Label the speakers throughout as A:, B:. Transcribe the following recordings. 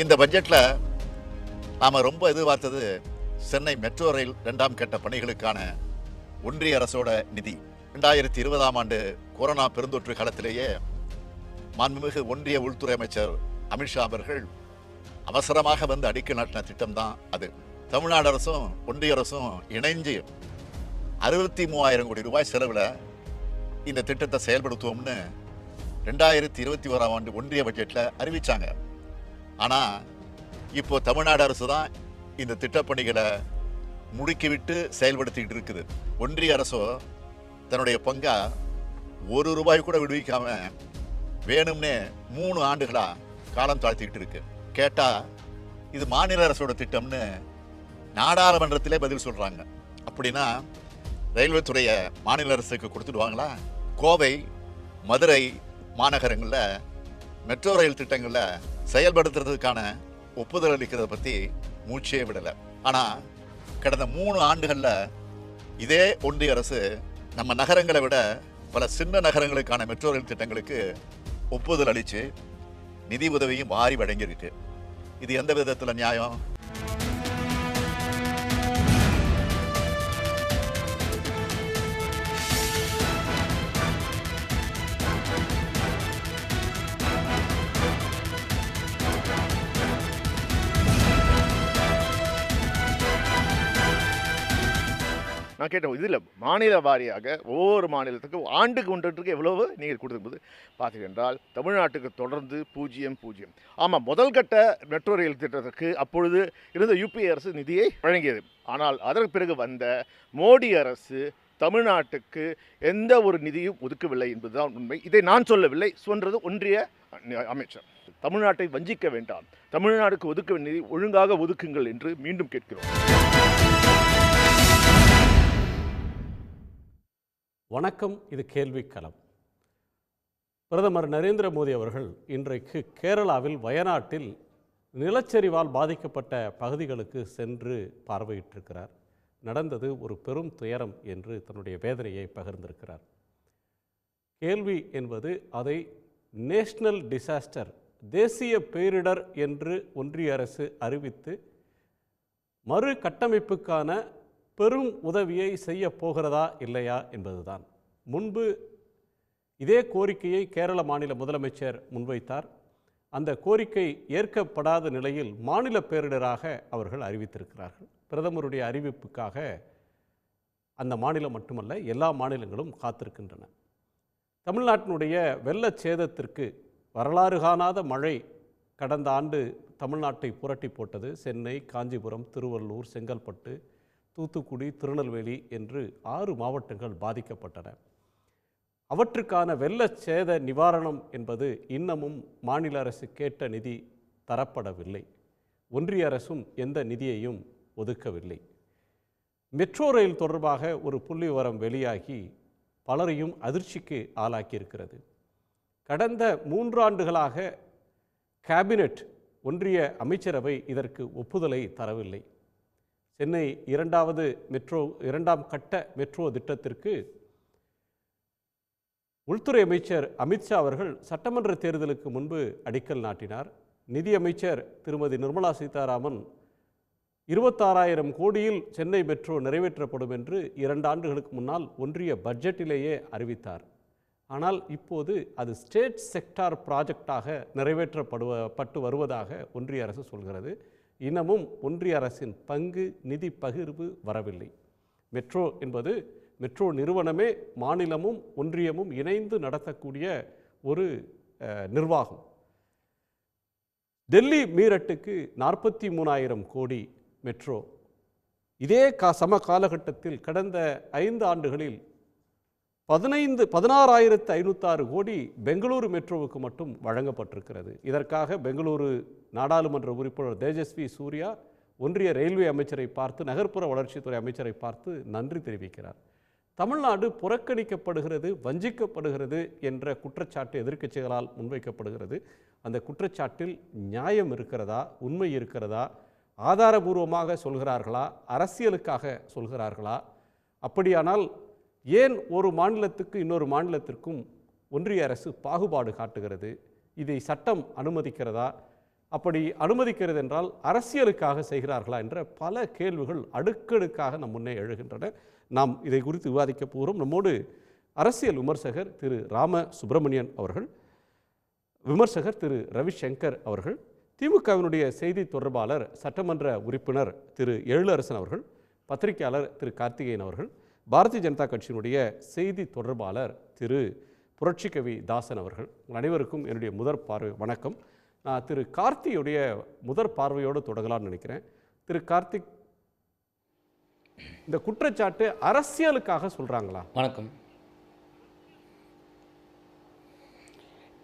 A: இந்த பட்ஜெட்டில் நாம் ரொம்ப எதிர்பார்த்தது சென்னை மெட்ரோ ரயில் 2ஆம் கட்ட பணிகளுக்கான ஒன்றிய அரசோட நிதி. 2020ஆம் ஆண்டு கொரோனா பெருந்தொற்று காலத்திலேயே மாண்புமிகு ஒன்றிய உள்துறை அமைச்சர் அமித்ஷா அவர்கள் அவசரமாக வந்து அடிக்கல் நாட்டின திட்டம் தான் அது. தமிழ்நாடு அரசும் ஒன்றிய அரசும் இணைஞ்சு 63,000 கோடி ரூபாய் செலவில் இந்த திட்டத்தை செயல்படுத்துவோம்னு 2021ஆம் ஆண்டு ஒன்றிய பட்ஜெட்டில் அறிவித்தாங்க. ஆனால் இப்போ தமிழ்நாடு அரசு தான் இந்த திட்டப்பணிகளை முடுக்கிவிட்டு செயல்படுத்திக்கிட்டு இருக்குது. ஒன்றிய அரசோ தன்னுடைய பங்கா ₹1 கூட விடுவிக்காம வேணும்னே 3 ஆண்டுகளாக காலம் தாழ்த்திக்கிட்டு இருக்கு. கேட்டால் இது மாநில அரசோட திட்டம்னு நாடாளுமன்றத்திலே பதில் சொல்கிறாங்க. அப்படின்னா ரயில்வே துறையை மாநில அரசுக்கு கொடுத்துடுவாங்களா? கோவை, மதுரை மாநகரங்களில் மெட்ரோ ரயில் திட்டங்களில் செயல்படுத்துறதுக்கான ஒப்புதல் அளிக்கிறத பற்றி மூச்சே விடலை. ஆனால் கடந்த 3 ஆண்டுகளில் இதே ஒன்றிய அரசு நம்ம நகரங்களை விட பல சின்ன நகரங்களுக்கான மெட்ரோ ரயில் திட்டங்களுக்கு ஒப்புதல் அளித்து நிதி உதவியும் வாரி வழங்கியிருக்கு. இது எந்த விதத்தில் நியாயம்?
B: நான் கேட்டேன், இதில் மாநில வாரியாக ஒவ்வொரு மாநிலத்துக்கும் ஆண்டுக்கு ஒன்றுக்கு எவ்வளவு நீங்கள் கொடுத்துருப்பது பார்த்தீங்க என்றால் தமிழ்நாட்டுக்கு தொடர்ந்து 0. ஆமாம், முதல் கட்ட மெட்ரோ ரயில் திட்டத்திற்கு அப்பொழுது இருந்த யூபிஏ அரசு நிதியை வழங்கியது. ஆனால் அதற்கு பிறகு வந்த மோடி அரசு தமிழ்நாட்டுக்கு எந்த ஒரு நிதியும் ஒதுக்கவில்லை என்பதுதான் உண்மை. இதை நான் சொல்லவில்லை, சொல்றது ஒன்றிய அமைச்சர். தமிழ்நாட்டை வஞ்சிக்க வேண்டாம், தமிழ்நாடுக்கு ஒதுக்க நிதி ஒழுங்காக ஒதுக்குங்கள் என்று மீண்டும் கேட்கிறோம்.
C: வணக்கம். இது கேள்விக்களம். பிரதமர் நரேந்திர மோடி அவர்கள் இன்றைக்கு கேரளாவில் வயநாட்டில் நிலச்சரிவால் பாதிக்கப்பட்ட பகுதிகளுக்கு சென்று பார்வையிட்டிருக்கிறார். நடந்தது ஒரு பெரும் துயரம் என்று தன்னுடைய வேதனையை பகிர்ந்திருக்கிறார். கேள்வி என்பது அதை நேஷனல் டிசாஸ்டர், தேசிய பேரிடர் என்று ஒன்றிய அரசு அறிவித்து மறு கட்டமைப்புக்கான பெரும் உதவியை செய்ய போகிறதா இல்லையா என்பதுதான். முன்பு இதே கோரிக்கையை கேரள மாநில முதலமைச்சர் முன்வைத்தார். அந்த கோரிக்கை ஏற்கப்படாத நிலையில் மாநில பேரிடராக அவர்கள் அறிவித்திருக்கிறார்கள். பிரதமருடைய அறிவிப்புக்காக அந்த மாநிலம் மட்டுமல்ல, எல்லா மாநிலங்களும் காத்திருக்கின்றன. தமிழ்நாட்டினுடைய வெள்ளச்சேதத்திற்கு வரலாறு காணாத மழை கடந்த ஆண்டு தமிழ்நாட்டை புரட்டி போட்டது. சென்னை, காஞ்சிபுரம், திருவள்ளூர், செங்கல்பட்டு, தூத்துக்குடி, திருநெல்வேலி என்று 6 மாவட்டங்கள் பாதிக்கப்பட்டன. அவற்றுக்கான வெள்ளச்சேத நிவாரணம் என்பது இன்னமும் மாநில அரசு கேட்ட நிதி தரப்படவில்லை. ஒன்றிய அரசும் எந்த நிதியையும் ஒதுக்கவில்லை. மெட்ரோ ரயில் தொடர்பாக ஒரு புள்ளி விவரம் வெளியாகி பலரையும் அதிர்ச்சிக்கு ஆளாக்கியிருக்கிறது. கடந்த 3 ஆண்டுகளாக கேபினெட், ஒன்றிய அமைச்சரவை இதற்கு ஒப்புதலை தரவில்லை. சென்னை 2ஆம் கட்ட மெட்ரோ திட்டத்திற்கு உள்துறை அமைச்சர் அமித்ஷா அவர்கள் சட்டமன்ற தேர்தலுக்கு முன்பு அடிக்கல் நாட்டினார். நிதியமைச்சர் திருமதி நிர்மலா சீதாராமன் 26,000 கோடியில் சென்னை மெட்ரோ நிறைவேற்றப்படும் என்று 2 ஆண்டுகளுக்கு முன்னால் ஒன்றிய பட்ஜெட்டிலேயே அறிவித்தார். ஆனால் இப்போது அது ஸ்டேட் செக்டார் ப்ராஜெக்டாக நிறைவேற்றப்பட்டு வருவதாக ஒன்றிய அரசு சொல்கிறது. இன்னமும் ஒன்றிய அரசின் பங்கு, நிதி பகிர்வு வரவில்லை. மெட்ரோ என்பது மெட்ரோ நிறுவனமே மாநிலமும் ஒன்றியமும் இணைந்து நடத்தக்கூடிய ஒரு நிர்வாகம். டெல்லி மீரட்டுக்கு 43,000 கோடி மெட்ரோ. இதே சம காலகட்டத்தில் கடந்த 5 ஆண்டுகளில் 16,506 கோடி பெங்களூரு மெட்ரோவுக்கு மட்டும் வழங்கப்பட்டிருக்கிறது. இதற்காக பெங்களூரு நாடாளுமன்ற உறுப்பினர் தேஜஸ்வி சூர்யா ஒன்றிய ரயில்வே அமைச்சரை பார்த்து, நகர்ப்புற வளர்ச்சித்துறை அமைச்சரை பார்த்து நன்றி தெரிவிக்கிறார். தமிழ்நாடு புறக்கணிக்கப்படுகிறது, வஞ்சிக்கப்படுகிறது என்ற குற்றச்சாட்டு எதிர்க்கட்சிகளால் முன்வைக்கப்படுகிறது. அந்த குற்றச்சாட்டில் நியாயம் இருக்கிறதா, உண்மை இருக்கிறதா, ஆதாரபூர்வமாக சொல்கிறார்களா, அரசியலுக்காக சொல்கிறார்களா? அப்படியானால் ஏன் ஒரு மாநிலத்துக்கு இன்னொரு மாநிலத்திற்கும் ஒன்றிய அரசு பாகுபாடு காட்டுகிறது? இதை சட்டம் அனுமதிக்கிறதா? அப்படி அனுமதிக்கிறது என்றால் அரசியலுக்காக செய்கிறார்களா என்ற பல கேள்விகள் அடுக்கடுக்காக நம் முன்னே எழுகின்றன. நாம் இதை குறித்து விவாதிக்க போகிறோம். நம்மோடு அரசியல் விமர்சகர் திரு ராம சுப்பிரமணியன் அவர்கள், விமர்சகர் திரு ரவிசங்கர் அவர்கள், திமுகவினுடைய செய்தி தொடர்பாளர் சட்டமன்ற உறுப்பினர் திரு எழிலரசன் அவர்கள், பத்திரிகையாளர் திரு கார்த்திகேயன் அவர்கள், பாரதிய ஜனதா கட்சியினுடைய செய்தி தொடர்பாளர் திரு புரட்சிக்கவி தாசன் அவர்கள். அனைவருக்கும் என்னுடைய முதற் பார்வை வணக்கம். நான் திரு கார்த்தியுடைய முதற் பார்வையோடு தொடங்கலாம்னு நினைக்கிறேன். திரு கார்த்திக், இந்த குற்றச்சாட்டு அரசியலுக்காக சொல்றாங்களா?
D: வணக்கம்.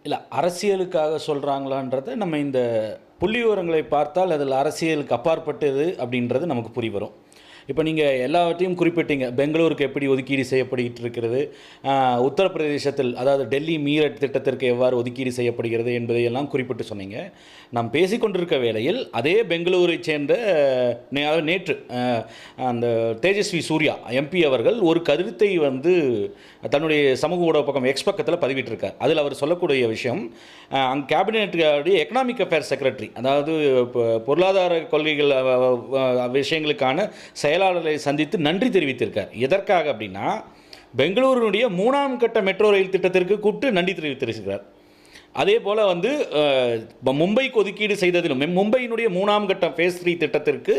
D: இல்லை, அரசியலுக்காக சொல்கிறாங்களான்றத நம்ம இந்த புள்ளி விவரங்களை பார்த்தால் அதில் அரசியலுக்கு அப்பாற்பட்டது அப்படின்றது நமக்கு புரி வரும். இப்போ நீங்கள் எல்லாவற்றையும் குறிப்பிட்டீங்க. பெங்களூருக்கு எப்படி ஒதுக்கீடு செய்யப்பட்டு இருக்கிறது, உத்தரப்பிரதேசத்தில் அதாவது டெல்லி மீரட் திட்டத்திற்கு எவ்வாறு ஒதுக்கீடு செய்யப்படுகிறது என்பதையெல்லாம் குறிப்பிட்டு சொன்னீங்க. நாம் பேசிக்கொண்டிருக்க வேளையில் அதே பெங்களூரை சேர்ந்த நேற்று அந்த தேஜஸ்வி சூர்யா எம்பி அவர்கள் ஒரு கருத்தை தன்னுடைய சமூக ஊடக பக்கம் எக்ஸ் பக்கத்தில் பதிவிட்டிருக்கார். அதில் அவர் சொல்லக்கூடிய விஷயம், அங்கே கேபினெட்டுடைய எக்கனாமிக் அஃபேர்ஸ் செக்ரட்டரி, அதாவது பொருளாதார கொள்கைகள் விஷயங்களுக்கான செயலாளர்களை சந்தித்து நன்றி தெரிவித்திருக்கார். எதற்காக அப்படின்னா, பெங்களூருடைய 3ஆம் கட்ட மெட்ரோ ரயில் திட்டத்திற்கு கூப்பிட்டு நன்றி தெரிவித்திருக்கிறார். அதே போல் மும்பைக்கு ஒதுக்கீடு செய்ததிலும் மும்பையினுடைய 3ஆம் கட்ட ஃபேஸ் 3 திட்டத்திற்கு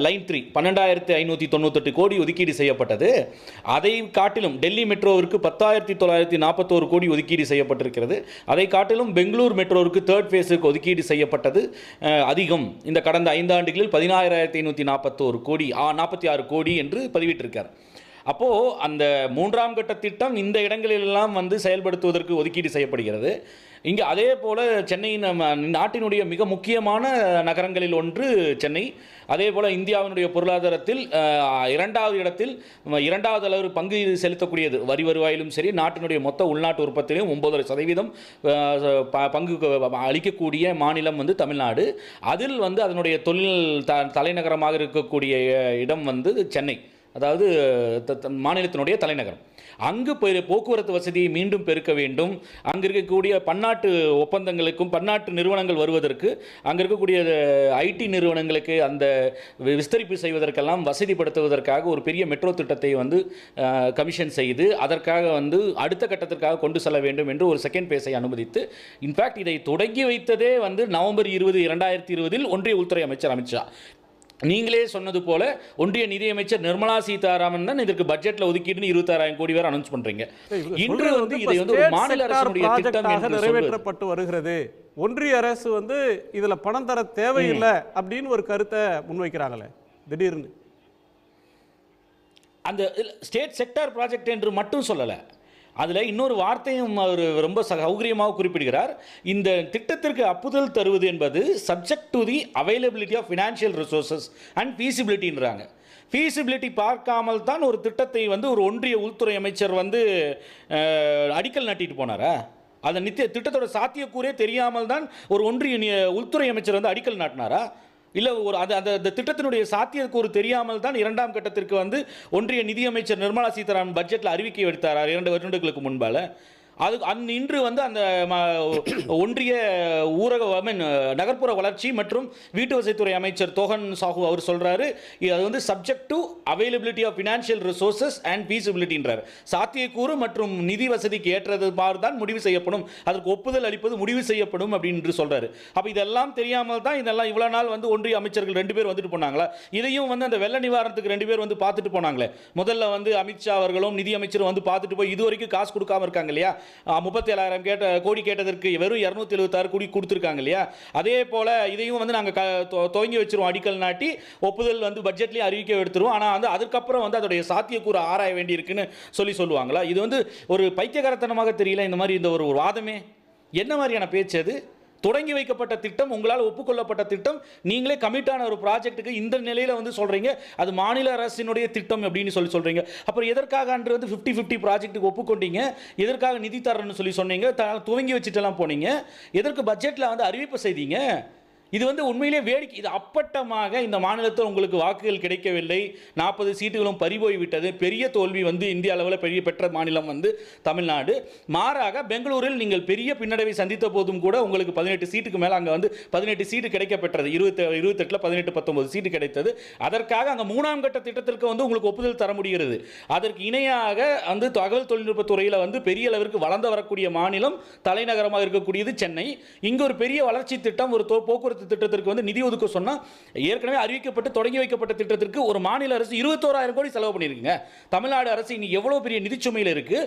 D: லைன் 3 12,598 கோடி ஒதுக்கீடு செய்யப்பட்டது. அதை காட்டிலும் டெல்லி மெட்ரோவிற்கு 10,941 கோடி ஒதுக்கீடு செய்யப்பட்டிருக்கிறது. அதை காட்டிலும் பெங்களூர் மெட்ரோவிற்கு 3rd ஃபேஸுக்கு ஒதுக்கீடு செய்யப்பட்டது அதிகம். இந்த கடந்த 5 ஆண்டுகளில் 16,541 கோடி 46 கோடி என்று பதிவிட்டிருக்கார். அப்போது அந்த 3ஆம் கட்ட திட்டம் இந்த இடங்களிலெல்லாம் செயல்படுத்துவதற்கு ஒதுக்கீடு செய்யப்படுகிறது. இங்கே அதே போல் சென்னையின் நாட்டினுடைய மிக முக்கியமான நகரங்களில் ஒன்று சென்னை. அதே போல் இந்தியாவினுடைய பொருளாதாரத்தில் 2வது இடத்தில் 2வது அளவு பங்கு செலுத்தக்கூடியது, வரி வருவாயிலும் சரி நாட்டினுடைய மொத்த உள்நாட்டு உற்பத்தியிலும் 9% பங்கு அளிக்கக்கூடிய மாநிலம் தமிழ்நாடு. அதில் அதனுடைய தொழில் தலைநகரமாக இருக்கக்கூடிய இடம் சென்னை, அதாவது மாநிலத்தினுடைய தலைநகரம். அங்கு போக்குவரத்து வசதியை மீண்டும் பெருக்க வேண்டும். அங்கே இருக்கக்கூடிய பன்னாட்டு ஒப்பந்தங்களுக்கும் பன்னாட்டு நிறுவனங்கள் வருவதற்கு, அங்கே இருக்கக்கூடிய ஐடி நிறுவனங்களுக்கு அந்த விஸ்தரிப்பு செய்வதற்கெல்லாம் வசதிப்படுத்துவதற்காக ஒரு பெரிய மெட்ரோ திட்டத்தை கமிஷன் செய்து அதற்காக அடுத்த கட்டத்திற்காக கொண்டு செல்ல வேண்டும் என்று ஒரு செகண்ட் பேஸை அனுமதித்து, இன்ஃபேக்ட் இதை தொடங்கி வைத்ததே நவம்பர் 20, 2020 ஒன்றிய உள்துறை அமைச்சர் அமித்ஷா. நீங்களே சொன்னது போல ஒன்றிய நிதியமைச்சர் நிர்மலா சீதாராமன் தான் இதற்கு பட்ஜெட்ல ஒதுக்கீடுன்னு 26,000 கோடி வேற அனௌன்ஸ் பண்றீங்க. இன்று இதை ஒரு மாநில அரசுடைய திட்டம் என்று
C: நிறைவேற்றப்பட்டு வருகிறது. ஒன்றிய அரசு இதுல பணம் தர தேவையில்லை அப்படின்னு ஒரு கருத்தை முன்வைக்கிறாங்களே திடீர்னு.
D: அந்த ஸ்டேட் செக்டார் ப்ராஜெக்ட் என்று மட்டும் சொல்லலை, அதில் இன்னொரு வார்த்தையும் அவர் ரொம்ப சௌகரியமாக குறிப்பிடுகிறார். இந்த திட்டத்திற்கு அப்புதல் தருவது என்பது subject to the availability of financial resources and ஃபீசிபிலிட்டின்றாங்க. ஃபீசிபிலிட்டி பார்க்காமல் தான் ஒரு திட்டத்தை ஒரு ஒன்றிய உள்துறை அமைச்சர் அடிக்கல் நாட்டிட்டு போனாரா? அந்த திட்டத்தோட சாத்தியக்கூறே தெரியாமல் தான் ஒரு ஒன்றிய உள்துறை அமைச்சர் அடிக்கல் நாட்டினாரா? இல்லை அந்த திட்டத்தினுடைய சாத்தியக்கூறு தெரியாமல் தான் 2ஆம் கட்டத்திற்கு ஒன்றிய நிதியமைச்சர் நிர்மலா சீதாராமன் பட்ஜெட்டில் அறிவிக்கை எடுத்தார் 2 வருடங்களுக்கு முன்பால். அது இன்று அந்த ஒன்றிய ஊரக நகர்ப்புற வளர்ச்சி மற்றும் வீட்டு வசதித்துறை அமைச்சர் தோகன் சாஹூ அவர் சொல்றாரு, அது subject to availability of financial resources and ஃபீசிபிலிட்டின்றார். சாத்தியக்கூறு மற்றும் நிதி வசதிக்கு ஏற்றது மாதிரி தான் முடிவு செய்யப்படும், அதற்கு ஒப்புதல் அளிப்பது முடிவு செய்யப்படும் அப்படின்னு சொல்றாரு. அப்போ இதெல்லாம் தெரியாமல் தான் இதெல்லாம் இவ்வளோ நாள் ஒன்றிய அமைச்சர்கள் 2 பேர் வந்துட்டு போனாங்களா? இதையும் அந்த வெள்ள நிவாரணத்துக்கு 2 பேர் பார்த்துட்டு போனாங்களே. முதல்ல அமித்ஷா அவர்களும் நிதி அமைச்சரும் பார்த்துட்டு போய் இதுவரைக்கும் காசு கொடுக்காம இருக்காங்க இல்லையா? 37,000 கோடி கேட்டதற்கு வெறும் 276 கோடி கொடுத்துருக்காங்க இல்லையா? அதே போல இதையும் நாங்கள் துவங்கி வச்சிருவோம், அடிக்கல் நாட்டி ஒப்புதல் பட்ஜெட்லேயே அறிவிக்க எடுத்துருவோம். ஆனால் அதுக்கப்புறம் அதோடைய சாத்தியக்கூறு ஆராய வேண்டி இருக்குன்னு சொல்லுவாங்களா? இது ஒரு பைத்தியகாரத்தனமாக தெரியல. இந்த மாதிரி இந்த ஒரு வாதமே என்ன மாதிரியான பேச்சு? அது தொடங்கி வைக்கப்பட்ட திட்டம், உங்களால் ஒப்புக்கொள்ளப்பட்ட திட்டம், நீங்களே கமிட்டான ஒரு ப்ராஜெக்ட்டுக்கு இந்த நிலையில் சொல்கிறீங்க அது மாநில அரசினுடைய திட்டம் அப்படின்னு சொல்கிறீங்க. அப்புறம் எதற்காக அன்று 50-50 ப்ராஜெக்ட்டுக்கு ஒப்புக்கொண்டீங்க? எதற்காக நிதி தரணும்னு சொன்னீங்க? துவங்கி வச்சுட்டெல்லாம் போனீங்க? எதற்கு பட்ஜெட்டில் அறிவிப்பு செய்தீங்க? இது வந்து உண்மையிலே வேடிக்கை. இது அப்பட்டமாக இந்த மாநிலத்தில் உங்களுக்கு வாக்குகள் கிடைக்கவில்லை, 40 சீட்டுகளும் பறிபோய் விட்டது, பெரிய தோல்வி வந்து இந்திய அளவில் பெரிய பெற்ற மாநிலம் வந்து தமிழ்நாடு. மாறாக பெங்களூரில் நீங்கள் பெரிய பின்னடைவை சந்தித்த போதும் கூட உங்களுக்கு 18 சீட்டுக்கு மேலே அங்கே வந்து 18 சீட்டு கிடைக்க பெற்றது. 28 18 19 சீட்டு கிடைத்தது. அதற்காக அங்கே 3ஆம் கட்ட திட்டத்திற்கு வந்து உங்களுக்கு ஒப்புதல் தர முடிகிறது. அதற்கு இணையாக வந்து தகவல் தொழில்நுட்பத் துறையில் வந்து பெரிய அளவிற்கு வளர்ந்து வரக்கூடிய மாநிலம் தலைநகரமாக இருக்கக்கூடியது சென்னை. இங்கு ஒரு பெரிய வளர்ச்சி திட்டம், ஒரு போக்குவரத்து திட்டத்திற்கு வந்து நிதி ஒதுக்க சொன்னா, ஏற்கனவே அறிவிக்கப்பட்டு தொடங்கி வைக்கப்பட்ட திட்டத்திற்கு ஒரு மாநில அரசு 21,000 கோடி செலவு பண்ணிருக்குங்க. தமிழ்நாடு அரசு இனி எவ்வளவு பெரிய நிதிச்சுமையில் இருக்கு.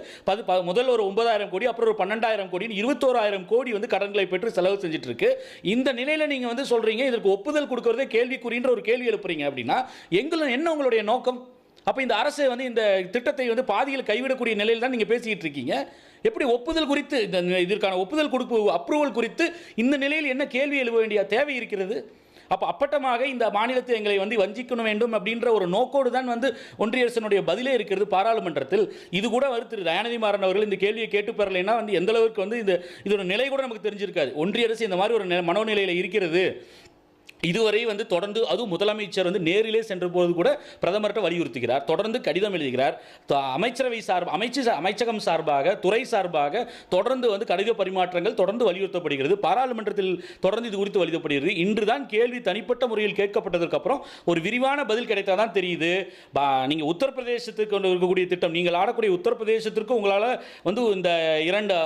D: முதல்ல ஒரு 9,000 கோடி, அப்புறம் ஒரு 12,000 கோடி, 21,000 கோடி வந்து கடன்களை பெற்று செலவு செஞ்சுட்டு இருக்கு. இந்த நிலையில நீங்க வந்து சொல்றீங்க இதற்கு ஒப்புதல் கொடுக்கறதே கேள்விக்குறின்ற ஒரு கேள்வி எழுப்புறீங்க அப்படின்னா என்ன உங்களுடைய நோக்கம்? அப்ப இந்த அரசு வந்து இந்த திட்டத்தை வந்து பாதியில் கைவிடக்கூடிய நிலையில் தான் நீங்க பேசிட்டு இருக்கீங்க. எப்படி ஒப்புதல் குறித்து இதற்கான ஒப்புதல் கொடுப்பு அப்ரூவல் குறித்து இந்த நிலையில் என்ன கேள்வி எழுப்ப வேண்டிய தேவை இருக்கிறது? அப்போ அப்பட்டமாக இந்த மாநிலத்தை எங்களை வந்து வஞ்சிக்கணும் வேண்டும் அப்படின்ற ஒரு நோக்கோடு தான் வந்து ஒன்றிய அரசினுடைய பதிலே இருக்கிறது பாராளுமன்றத்தில். இது கூட திரு தயாநிதி மாறன் அவர்கள் இந்த கேள்வியை கேட்டு பெறலைன்னா வந்து எந்த அளவுக்கு வந்து இதோட நிலை கூட நமக்கு தெரிஞ்சிருக்காது. ஒன்றிய அரசு இந்த மாதிரி ஒரு மனோநிலையில் இருக்கிறது. இதுவரை வந்து தொடர்ந்து அதுவும் முதலமைச்சர் வந்து நேரிலே சென்ற போது கூட பிரதமர்கிட்ட வலியுறுத்துகிறார், தொடர்ந்து கடிதம் எழுதுகிறார். அமைச்சரவை அமைச்சகம் சார்பாக, துறை சார்பாக தொடர்ந்து வந்து கடித பரிமாற்றங்கள் தொடர்ந்து வலியுறுத்தப்படுகிறது. பாராளுமன்றத்தில் தொடர்ந்து இது குறித்து வலியுறுத்தப்படுகிறது. இன்றுதான் கேள்வி தனிப்பட்ட முறையில் கேட்கப்பட்டதற்கு அப்புறம் ஒரு விரிவான பதில் கிடைத்தாதான் தெரியுது. நீங்க உத்தரப்பிரதேசத்துக்கு இருக்கக்கூடிய திட்டம், நீங்கள் ஆடக்கூடிய உத்தரப்பிரதேசத்திற்கு உங்களால் வந்து இந்த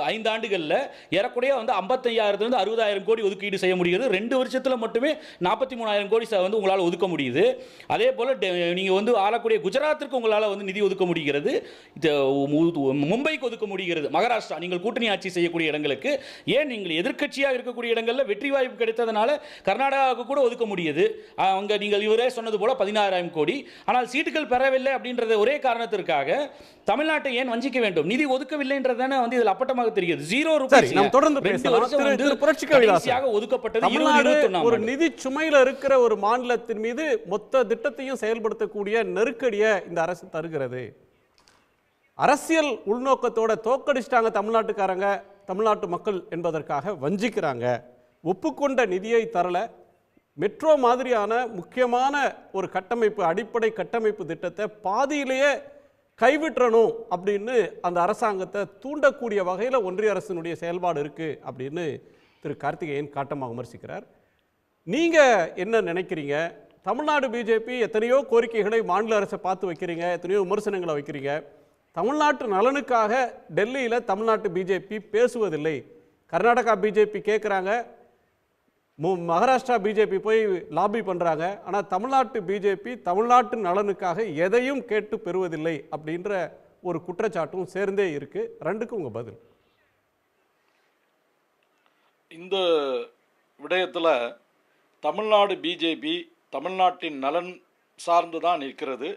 D: 5 ஆண்டுகளில் ஏறக்குறைய வந்து 55,000 60,000 கோடி ஒதுக்கீடு செய்ய முடிகிறது. 2 வருஷத்தில் மட்டுமே 43,000 கோடி வந்து உங்களால் ஒதுக்க முடியுது. அதே போல நீங்க வந்து ஆளக்கூடிய குஜராத்திற்கு உங்களால் வந்து நிதி ஒதுக்க முடிகிறது, மும்பைக்கு ஒதுக்க முடிகிறது. மகாராஷ்டிரா நீங்கள் கூட்டணி ஆட்சி செய்யக்கூடிய இடங்களுக்கு, ஏன் நீங்கள் எதிர்க்கட்சியாக இருக்கக்கூடிய இடங்களில் வெற்றி வாய்ப்பு கிடைத்ததனால கர்நாடகாவுக்கு கூட ஒதுக்க முடியுது. அங்க நீங்கள் இவரே சொன்னது போல 16,000 கோடி. ஆனால் சீட்டுகள் பெறவில்லை அப்படின்றத ஒரே காரணத்திற்காக தமிழ்நாட்டை ஏன் வஞ்சிக்க வேண்டும்? நிதி ஒதுக்கவில்லைன்றதானே வந்து இதில் அப்பட்டமாக தெரிகிறது. 0 ரூபாய்
C: தொடர்ந்து ஒதுக்கப்பட்டது. ஒரு நிதி சுமையில் இருக்கிற ஒரு மாநிலத்தின் மீது மொத்த திட்டத்தையும் செயல்படுத்தக்கூடிய நெருக்கடியை இந்த அரசு தருகிறது. அரசியல் உள்நோக்கத்தோட தோக்கடிச்சிட்டாங்க தமிழ்நாட்டுக்காரங்க, தமிழ்நாட்டு மக்கள் என்பதற்காக வஞ்சிக்கிறாங்க. ஒப்புக்கொண்ட நிதியை தரல. மெட்ரோ மாதிரியான முக்கியமான ஒரு கட்டமைப்பு, அடிப்படை கட்டமைப்பு திட்டத்தை பாதியிலேயே கைவிட்டணும் அப்படின்னு அந்த அரசாங்கத்தை தூண்டக்கூடிய வகையில் ஒன்றிய அரசினுடைய செயல்பாடு இருக்கு அப்படின்னு திரு கார்த்திகேயன் காட்டமாக விமர்சிக்கிறார். நீங்க என்ன நினைக்கிறீங்க? தமிழ்நாடு பிஜேபி எத்தனையோ கோரிக்கைகளை மாநில அரசை பார்த்து வைக்கிறீங்க, எத்தனையோ விமர்சனங்களை வைக்கிறீங்க. தமிழ்நாட்டு நலனுக்காக டெல்லியில் தமிழ்நாட்டு பிஜேபி பேசுவதில்லை. கர்நாடகா பிஜேபி கேட்குறாங்க, மகாராஷ்டிரா பிஜேபி போய் லாபி பண்ணுறாங்க. ஆனால் தமிழ்நாட்டு பிஜேபி தமிழ்நாட்டு நலனுக்காக எதையும் கேட்டு பெறுவதில்லை அப்படின்ற ஒரு குற்றச்சாட்டும் சேர்ந்தே இருக்கு. ரெண்டுக்கும் உங்கள் பதில்?
E: இந்த விடயத்தில் தமிழ்நாடு பிஜேபி தமிழ்நாட்டின் நலன் சார்ந்து தான் நிற்கிறது,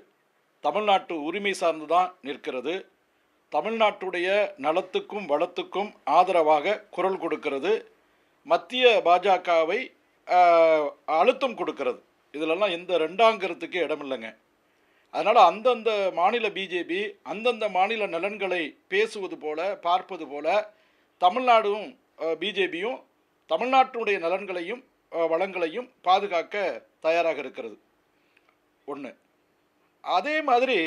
E: தமிழ்நாட்டு உரிமை சார்ந்து தான் நிற்கிறது, தமிழ்நாட்டுடைய நலத்துக்கும் வளத்துக்கும் ஆதரவாக குரல் கொடுக்கிறது, மத்திய பாஜகவை அழுத்தம் கொடுக்கிறது. இதிலெல்லாம் எந்த ரெண்டாங்கிறதுக்கு இடமில்லைங்க. அதனால் அந்தந்த மாநில பிஜேபி அந்தந்த மாநில நலன்களை பேசுவது போல பார்ப்பது போல தமிழ்நாடும் பிஜேபியும் தமிழ்நாட்டுடைய நலன்களையும் வளங்களையும் பாதுகாக்க தயாராக இருக்கிறது. ஒன்று. அதே மாதிரி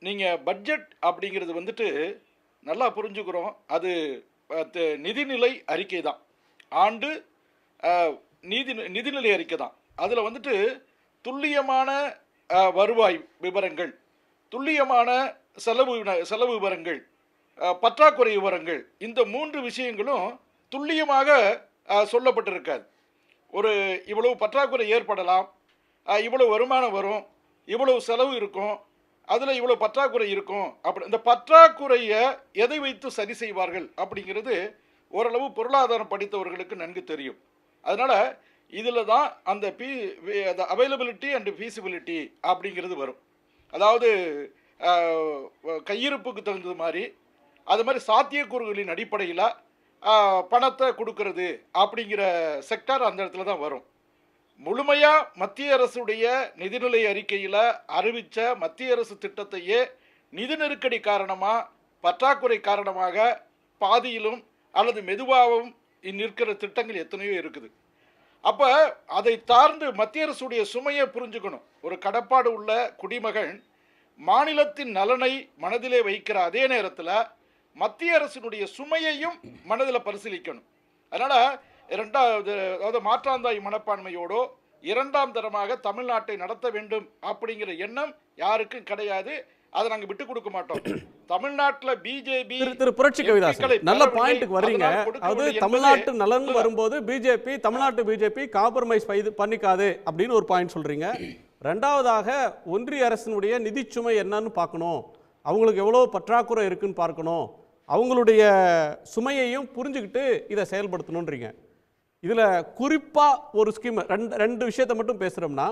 E: நீங்கள் பட்ஜெட் அப்படிங்கிறது வந்துட்டு நல்லா புரிஞ்சுக்கிறோம், அது நிதிநிலை அறிக்கை தான், ஆண்டு நிதிநிலை அறிக்கை தான். அதில் வந்துட்டு துல்லியமான வருவாய் விவரங்கள், துல்லியமான செலவு விவரங்கள், பற்றாக்குறை விவரங்கள், இந்த 3 விஷயங்களும் துல்லியமாக சொல்லப்பட்டிருக்காது. ஒரு இவ்வளவு பற்றாக்குறை ஏற்படலாம், இவ்வளவு வருமானம் வரும், இவ்வளவு செலவு இருக்கும், அதில் இவ்வளோ பற்றாக்குறை இருக்கும், அப்படி இந்த பற்றாக்குறையை எதை வைத்து சரி செய்வார்கள் அப்படிங்கிறது ஓரளவு பொருளாதாரம் படித்தவர்களுக்கு நன்கு தெரியும். அதனால் இதில் தான் அந்த அவைலபிலிட்டி அண்ட் ஃபீசிபிலிட்டி அப்படிங்கிறது வரும். அதாவது கையிருப்புக்கு தகுந்தது மாதிரி, அது மாதிரி சாத்தியக்கூறுகளின் அடிப்படையில் பணத்தை கொடுக்கறது அப்படிங்கிற செக்டார் அந்த இடத்துல தான் வரும். முழுமையாக மத்திய அரசுடைய நிதிநிலை அறிக்கையில் அறிவித்த மத்திய அரசு திட்டத்தையே நிதி நெருக்கடி காரணமாக, பற்றாக்குறை காரணமாக பாதியிலும் அல்லது மெதுவாகவும் நிற்கிற திட்டங்கள் எத்தனையோ இருக்குது. அப்போ அதை சார்ந்து மத்திய அரசுடைய சுமையை புரிஞ்சுக்கணும். ஒரு கடப்பாடு உள்ள குடிமகன் மாநிலத்தின் நலனை மனதிலே வைக்கிற அதே நேரத்தில் மத்திய அரசினுடைய சுமையையும் மனதில் பரிசீலிக்கணும். அதனால் அதாவது மாற்றாந்தாய் மனப்பான்மையோடோ இரண்டாம் தரமாக தமிழ்நாட்டை நடத்த வேண்டும் அப்படிங்கிற எண்ணம் யாருக்கும் கிடையாது. அதை நாங்கள் விட்டு கொடுக்க மாட்டோம். தமிழ்நாட்டில் பிஜேபி
C: திரு புரட்சி கவிதாசன் நல்ல பாயிண்ட்டுக்கு வர்றீங்க. அது தமிழ்நாட்டு நலன் வரும்போது தமிழ்நாட்டு பிஜேபி காம்ப்ரமைஸ் பண்ணிக்காது அப்படின்னு ஒரு பாயிண்ட் சொல்றீங்க. ரெண்டாவதாக ஒன்றிய அரசினுடைய நிதிச்சுமை என்னன்னு பார்க்கணும், அவங்களுக்கு எவ்வளோ பற்றாக்குறை இருக்குன்னு பார்க்கணும், அவங்களுடைய சுமையையும் புரிஞ்சுக்கிட்டு இதை செயல்படுத்தணுன்றீங்க. இதில் குறிப்பாக ஒரு ஸ்கீம் ரெண்டு விஷயத்தை மட்டும் பேசுகிறோம்னா,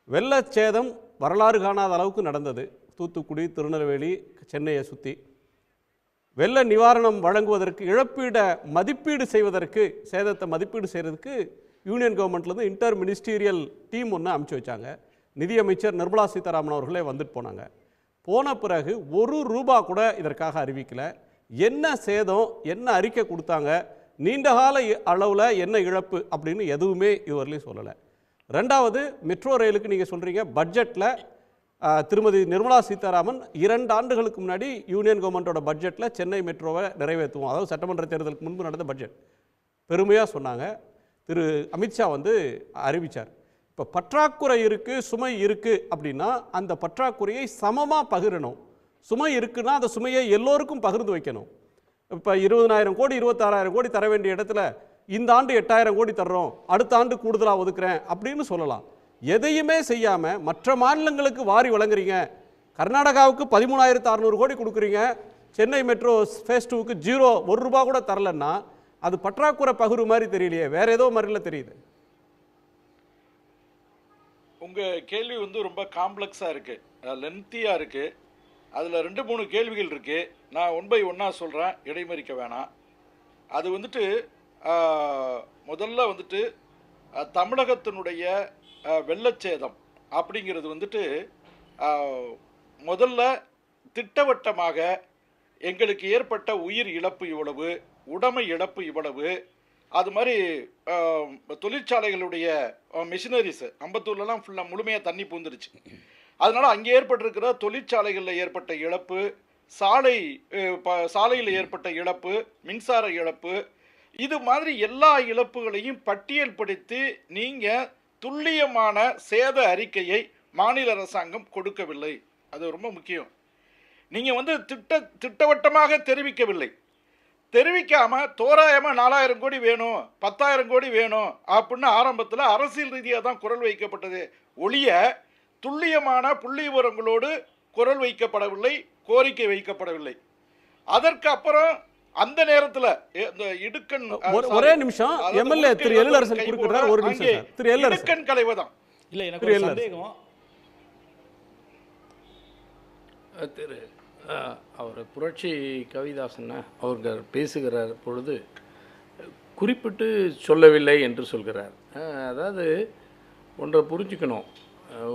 C: வெள்ளச்சேதம் வரலாறு காணாத அளவுக்கு நடந்தது தூத்துக்குடி, திருநெல்வேலி, சென்னையை சுற்றி. வெள்ள நிவாரணம் வழங்குவதற்கு மதிப்பீடு செய்வதற்கு, சேதத்தை மதிப்பீடு செய்கிறதுக்கு யூனியன் கவர்மெண்ட்லேருந்து இன்டர் மினிஸ்டீரியல் டீம் ஒன்று அனுப்பிச்சி வச்சாங்க. நிதியமைச்சர் நிர்மலா சீதாராமன் அவர்களே வந்துட்டு போனாங்க. போன பிறகு ₹1 கூட இதற்காக அறிவிக்கலை. என்ன சேதம், என்ன அறிக்கை கொடுத்தாங்க, நீண்டகால அளவில் என்ன இழப்பு அப்படின்னு எதுவுமே இதுவரையிலையும் சொல்லலை. ரெண்டாவது, மெட்ரோ ரயிலுக்கு நீங்கள் சொல்கிறீங்க பட்ஜெட்டில் திருமதி நிர்மலா சீதாராமன் 2 ஆண்டுகளுக்கு முன்னாடி யூனியன் கவர்மெண்ட்டோட பட்ஜெட்டில் சென்னை மெட்ரோவை நிறைவேற்றுவோம், அதாவது சட்டமன்ற தேர்தலுக்கு முன்பு நடந்த பட்ஜெட் பெருமையாக சொன்னாங்க. திரு அமித்ஷா வந்து அறிவித்தார். இப்போ பற்றாக்குறை இருக்குது, சுமை இருக்குது அப்படின்னா அந்த பற்றாக்குறையை சமமாக பகிரணும். சுமை இருக்குன்னா அந்த சுமையை எல்லோருக்கும் பகிர்ந்து வைக்கணும். இப்போ 20,000 கோடி 26,000 கோடி தர வேண்டிய இடத்துல இந்த ஆண்டு 8,000 கோடி தர்றோம், அடுத்த ஆண்டு கூடுதலாக ஒதுக்குறேன் அப்படின்னு சொல்லலாம். எதையுமே செய்யாமல் மற்ற மாநிலங்களுக்கு வாரி வழங்குறீங்க. கர்நாடகாவுக்கு 13,600 கோடி கொடுக்குறீங்க, சென்னை மெட்ரோ ஃபேஸ் 2க்கு ₹1 கூட தரலன்னா அது பற்றாக்குறை பகிர்வு மாதிரி தெரியலையே, வேற ஏதோ மாதிரில தெரியுது.
E: உங்கள் கேள்வி வந்து ரொம்ப காம்ப்ளெக்ஸாக இருக்குது, லென்த்தியாக இருக்குது. அதில் 2-3 கேள்விகள் இருக்குது. நான் 1 by 1 சொல்கிறேன், இடைமறிக்க வேணாம். அது வந்துட்டு முதல்ல வந்துட்டு தமிழகத்தினுடைய வெள்ளச்சேதம் அப்படிங்கிறது வந்துட்டு முதல்ல திட்டவட்டமாக எங்களுக்கு ஏற்பட்ட உயிர் இழப்பு இவ்வளவு, உடைமை இழப்பு இவ்வளவு, அது மாதிரி தொழிற்சாலைகளுடைய மிஷினரிஸ் அம்பத்தூர்லலாம் ஃபுல்லாக முழுமையாக தண்ணி பூந்துருச்சு. அதனால் அங்கே ஏற்பட்டிருக்கிற தொழிற்சாலைகளில் ஏற்பட்ட இழப்பு, சாலையில் ஏற்பட்ட இழப்பு, மின்சார இழப்பு, இது மாதிரி எல்லா இழப்புகளையும் பட்டியல்படுத்தி நீங்கள் துல்லியமான சேத அறிக்கையை மாநில அரசாங்கம் கொடுக்கவில்லை. அது ரொம்ப முக்கியம். நீங்கள் வந்து திட்டவட்டமாக தெரிவிக்கவில்லை. தெரிவிக்காமல் தோராயமாக 4,000 கோடி வேணும், 10,000 கோடி வேணும் அப்படின்னு ஆரம்பத்தில் அரசியல் ரீதியாக தான் குரல் வைக்கப்பட்டது ஒழிய துல்லியமான புள்ளி விவரங்களோடு குரல் வைக்கப்படவில்லை, கோரிக்கை வைக்கப்படவில்லை. அதற்கு அப்புறம் அந்த நேரத்தில் இந்த இடுக்கண்
C: ஒரே நிமிஷம் எம்எல்ஏ திரு எழிலரசன் குறிப்பிட்டார். ஒரு நிமிஷம் திரு எழிலரசன்,
E: இடுக்கண் களைவதான்
D: இல்லை எனக்கு ஒரு சந்தேகம்.
F: திரு அவர் புரட்சி கவிதாசன் அவர்கள் பேசுகிற பொழுது குறிப்பிட்டு சொல்லவில்லை என்று சொல்கிறார். அதாவது ஒன்றை புரிஞ்சுக்கணும்,